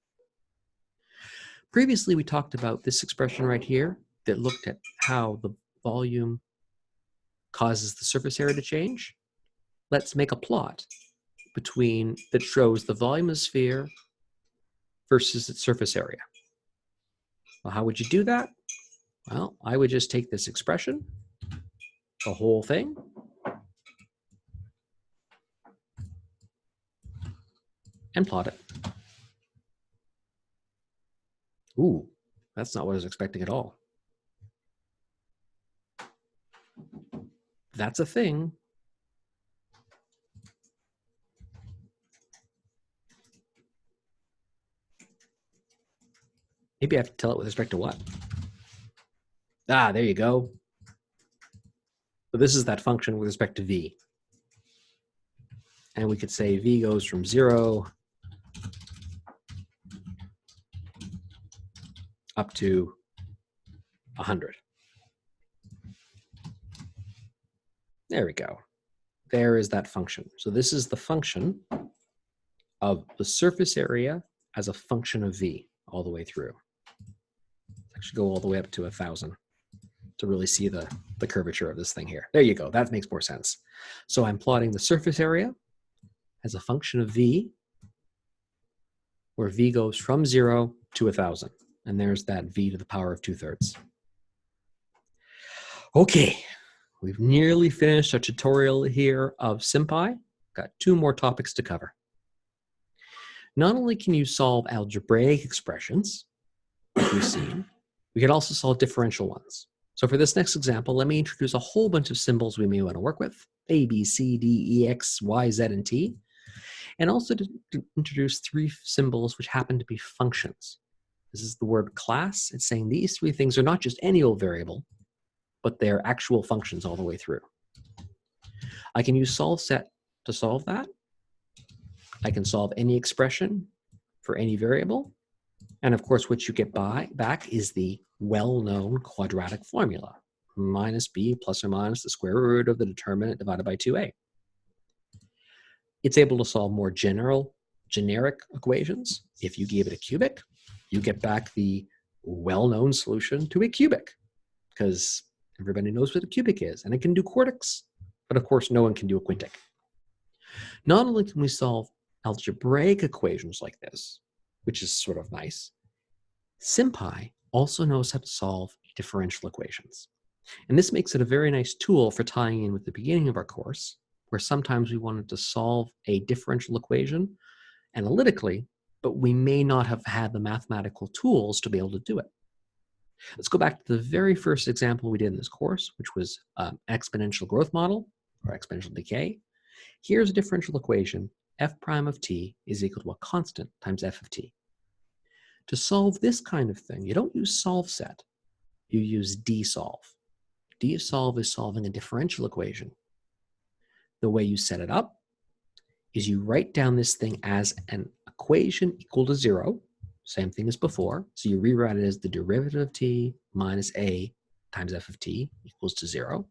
Previously, we talked about this expression right here that looked at how the volume causes the surface area to change. Let's make a plot that shows the volume of a sphere versus its surface area. Well, how would you do that? Well, I would just take this expression, the whole thing, and plot it. Ooh, that's not what I was expecting at all. That's a thing. Maybe I have to tell it with respect to what? Ah, there you go. So this is that function with respect to v. And we could say v goes from 0 up to 100. There we go. There is that function. So this is the function of the surface area as a function of v all the way through. I should go all the way up to 1,000 to really see the curvature of this thing here. There you go. That makes more sense. So I'm plotting the surface area as a function of v, where v goes from 0 to 1,000. And there's that v to the power of 2/3. Okay, we've nearly finished our tutorial here of SymPy. Got 2 more topics to cover. Not only can you solve algebraic expressions, like we've seen, we can also solve differential ones. So for this next example, let me introduce a whole bunch of symbols we may want to work with: A, B, C, D, E, X, Y, Z, and T. And also to introduce 3 symbols which happen to be functions. This is the word class. It's saying these 3 things are not just any old variable, but they're actual functions all the way through. I can use solve set to solve that. I can solve any expression for any variable. And of course, what you get back is the well-known quadratic formula, minus b plus or minus the square root of the determinant divided by 2a. It's able to solve more generic equations. If you give it a cubic, you get back the well-known solution to a cubic, because everybody knows what a cubic is, and it can do quartics, but of course no one can do a quintic. Not only can we solve algebraic equations like this, which is sort of nice, SymPy also knows how to solve differential equations. And this makes it a very nice tool for tying in with the beginning of our course, where sometimes we wanted to solve a differential equation analytically, but we may not have had the mathematical tools to be able to do it. Let's go back to the very first example we did in this course, which was exponential growth model, or exponential decay. Here's a differential equation. F prime of t is equal to a constant times f of t. To solve this kind of thing, you don't use solve set. You use dsolve. Dsolve is solving a differential equation. The way you set it up is you write down this thing as an equation equal to 0, same thing as before. So you rewrite it as the derivative of t minus a times f of t equals to 0.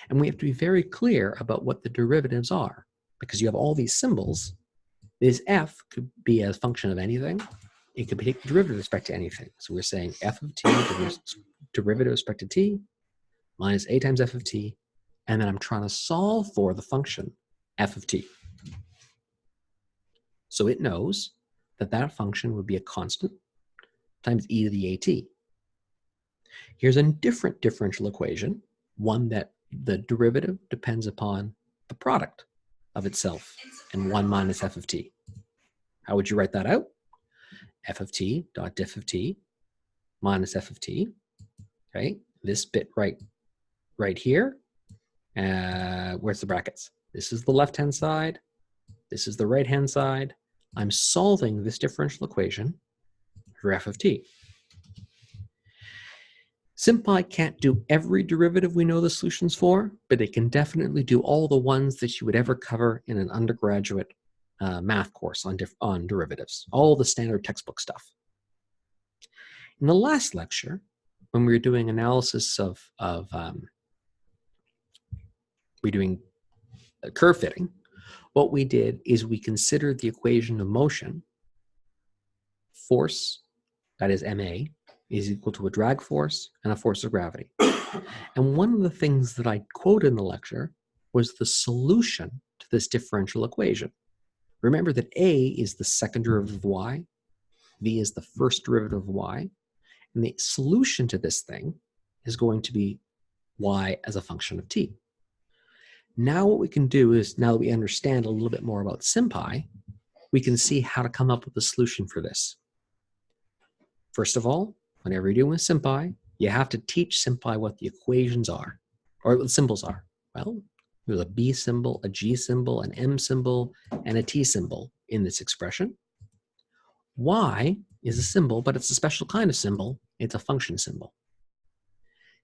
And we have to be very clear about what the derivatives are, because you have all these symbols. This f could be a function of anything. It could be derivative with respect to anything. So we're saying f of t, derivative with respect to t, minus a times f of t, and then I'm trying to solve for the function f of t. So it knows that that function would be a constant times e to the at. Here's a different differential equation, one that the derivative depends upon the product of itself and 1 minus f of t. How would you write that out? F of t dot diff of t minus f of t, okay? This bit right here, where's the brackets? This is the left-hand side, this is the right-hand side. I'm solving this differential equation for f of t. SymPy can't do every derivative we know the solutions for, but it can definitely do all the ones that you would ever cover in an undergraduate math course on derivatives, all the standard textbook stuff. In the last lecture, when we were doing analysis we're doing curve fitting, what we did is we considered the equation of motion. Force, that is ma, is equal to a drag force and a force of gravity. And one of the things that I quoted in the lecture was the solution to this differential equation. Remember that a is the second derivative of y, v is the first derivative of y, and the solution to this thing is going to be y as a function of t. Now what we can do is, now that we understand a little bit more about SymPy, we can see how to come up with a solution for this. First of all, whenever you're doing with SymPy, you have to teach SymPy what the equations are, or what the symbols are. Well, there's a B symbol, a G symbol, an M symbol, and a T symbol in this expression. Y is a symbol, but it's a special kind of symbol. It's a function symbol.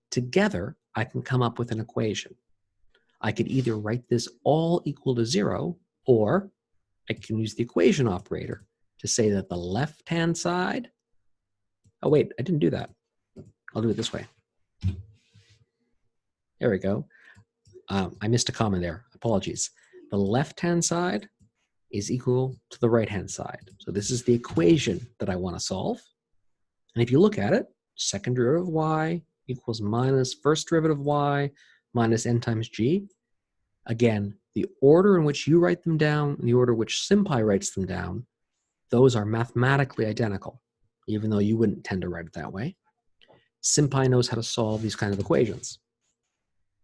Together, I can come up with an equation. I could either write this all equal to 0, or I can use the equation operator to say that the left-hand side, oh wait, I didn't do that. I'll do it this way. There we go. I missed a comma there. Apologies. The left-hand side is equal to the right-hand side. So this is the equation that I want to solve. And if you look at it, second derivative of y equals minus first derivative of y minus n times g. Again, the order in which you write them down and the order in which SymPy writes them down, those are mathematically identical, even though you wouldn't tend to write it that way. SymPy knows how to solve these kind of equations.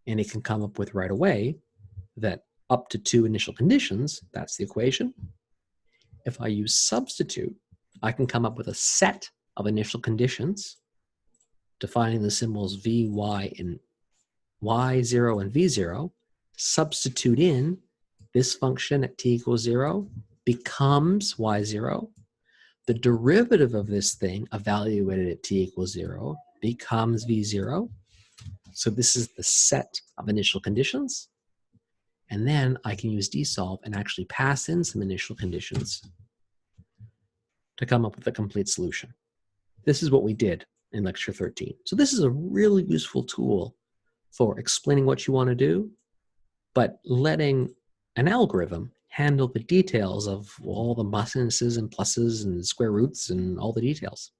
And it can come up with right away that up to 2 initial conditions, that's the equation. If I use substitute, I can come up with a set of initial conditions, defining the symbols v, y, and y0 and v0, substitute in this function at t equals 0 becomes y0. The derivative of this thing evaluated at t equals 0 becomes v0. So this is the set of initial conditions. And then I can use dsolve and actually pass in some initial conditions to come up with a complete solution. This is what we did in lecture 13. So this is a really useful tool for explaining what you want to do, but letting an algorithm handle the details of all the minuses and pluses and square roots and all the details.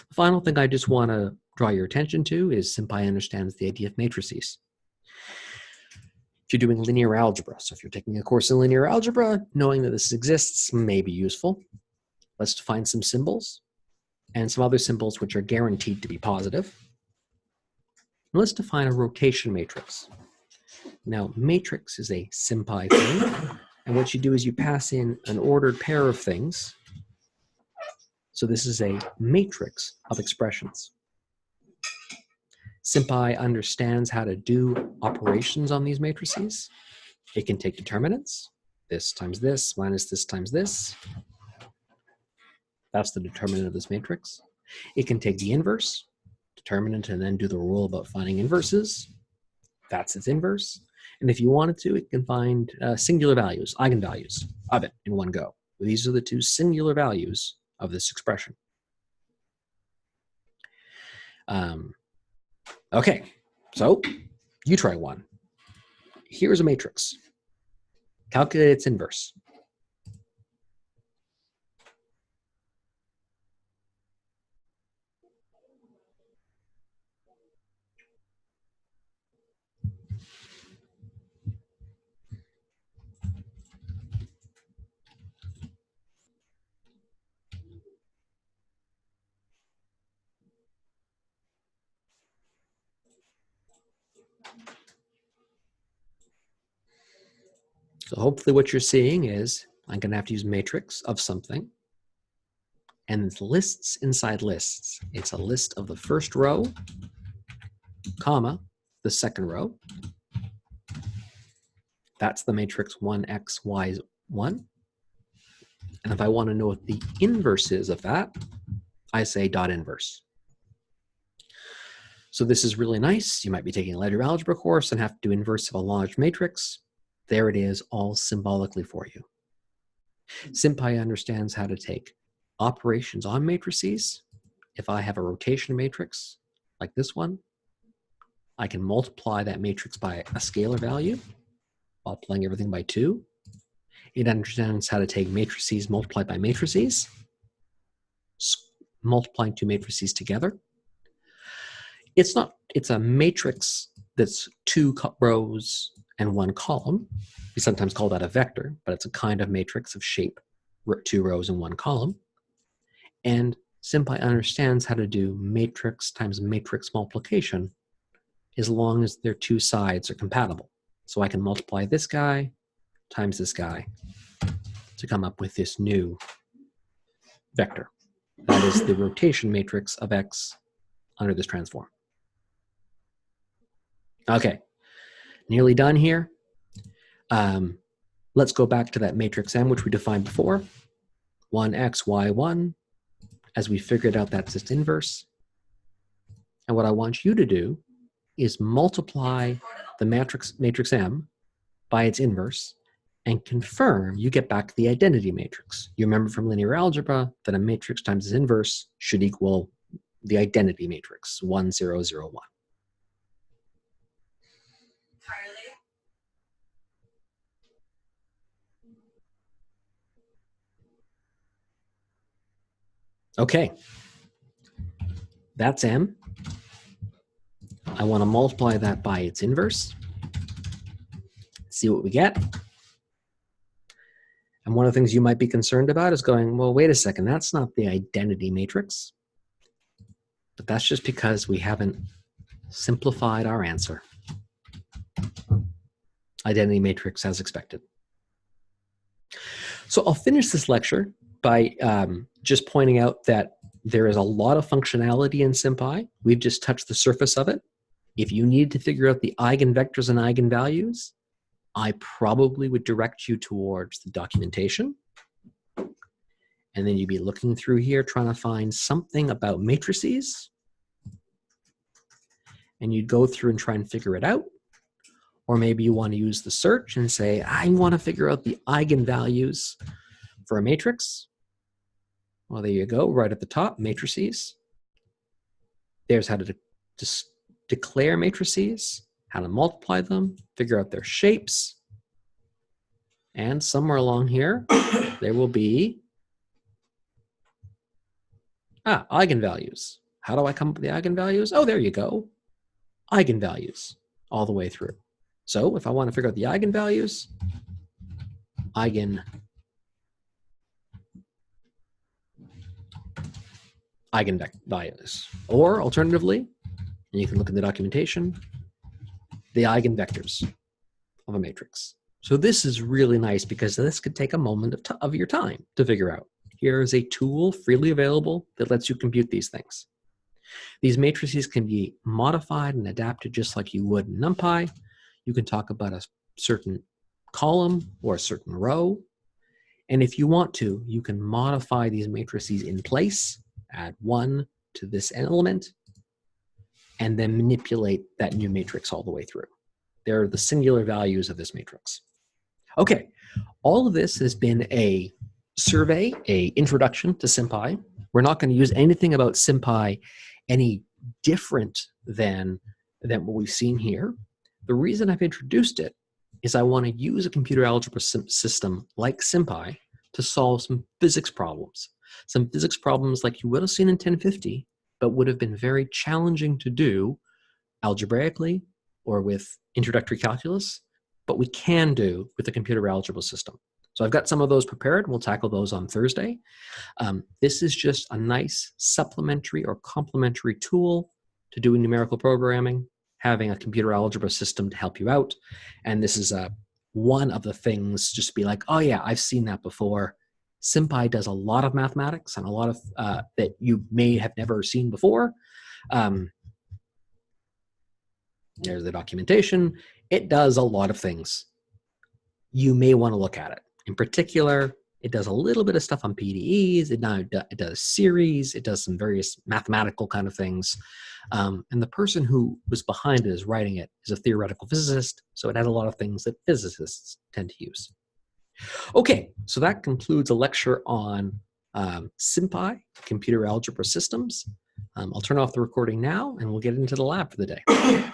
The final thing I just want to draw your attention to is SymPy understands the idea of matrices. If you're doing linear algebra, so if you're taking a course in linear algebra, knowing that this exists may be useful. Let's define some symbols and some other symbols which are guaranteed to be positive. And let's define a rotation matrix. Now, matrix is a SymPy thing. And what you do is you pass in an ordered pair of things. So this is a matrix of expressions. SymPy understands how to do operations on these matrices. It can take determinants, this times this minus this times this. That's the determinant of this matrix. It can take the inverse, determinant, and then do the rule about finding inverses. That's its inverse. And if you wanted to, it can find singular values, eigenvalues of it in one go. These are the two singular values of this expression. Okay, so you try one. Here's a matrix. Calculate its inverse. So hopefully what you're seeing is I'm going to have to use matrix of something. And it's lists inside lists. It's a list of the first row, comma, the second row. That's the matrix 1x, y, 1. And if I want to know what the inverse is of that, I say dot inverse. So this is really nice. You might be taking a linear algebra course and have to do inverse of a large matrix. There it is, all symbolically for you. SymPy understands how to take operations on matrices. If I have a rotation matrix, like this one, I can multiply that matrix by a scalar value, multiplying everything by 2. It understands how to take matrices multiplied by matrices, multiplying two matrices together. It's a matrix that's 2 rows and 1 column. We sometimes call that a vector, but it's a kind of matrix of shape, 2 rows and 1 column. And SymPy understands how to do matrix times matrix multiplication as long as their 2 sides are compatible. So I can multiply this guy times this guy to come up with this new vector. That is the rotation matrix of X under this transform. Okay, nearly done here. Let's go back to that matrix M, which we defined before. 1x, y1. As we figured out, that's its inverse. And what I want you to do is multiply the matrix M by its inverse and confirm you get back the identity matrix. You remember from linear algebra that a matrix times its inverse should equal the identity matrix, 1, 0, 0, 1. Okay, that's M. I want to multiply that by its inverse. See what we get. And one of the things you might be concerned about is going, well, wait a second, that's not the identity matrix. But that's just because we haven't simplified our answer. Identity matrix as expected. So I'll finish this lecture by just pointing out that there is a lot of functionality in SymPy. We've just touched the surface of it. If you need to figure out the eigenvectors and eigenvalues, I probably would direct you towards the documentation. And then you'd be looking through here trying to find something about matrices. And you'd go through and try and figure it out. Or maybe you want to use the search and say, I want to figure out the eigenvalues for a matrix. Well, there you go, right at the top, matrices. There's how to just declare matrices, how to multiply them, figure out their shapes. And somewhere along here, there will be eigenvalues. How do I come up with the eigenvalues? Oh, there you go. Eigenvalues all the way through. So if I want to figure out the eigenvalues, eigenvalues. Or alternatively, and you can look in the documentation, the eigenvectors of a matrix. So this is really nice because this could take a moment of your time to figure out. Here is a tool freely available that lets you compute these things. These matrices can be modified and adapted just like you would in NumPy. You can talk about a certain column or a certain row. And if you want to, you can modify these matrices in place, add 1 to this element, and then manipulate that new matrix all the way through. They're the singular values of this matrix. Okay, all of this has been a survey, a introduction to SymPy. We're not going to use anything about SymPy any different than what we've seen here. The reason I've introduced it is I want to use a computer algebra system like SymPy to solve some physics problems. Some physics problems like you would have seen in 1050, but would have been very challenging to do algebraically or with introductory calculus, but we can do with the computer algebra system. So I've got some of those prepared. We'll tackle those on Thursday. This is just a nice supplementary or complementary tool to doing numerical programming, having a computer algebra system to help you out. And this is one of the things, just to be like, oh yeah, I've seen that before. SymPy does a lot of mathematics and a lot of that you may have never seen before. There's the documentation. It does a lot of things. You may want to look at it. In particular, it does a little bit of stuff on PDEs. It does series. It does some various mathematical kind of things. And the person who was behind it is writing it is a theoretical physicist, so it has a lot of things that physicists tend to use. Okay, so that concludes a lecture on SymPy, computer algebra systems. I'll turn off the recording now, and we'll get into the lab for the day.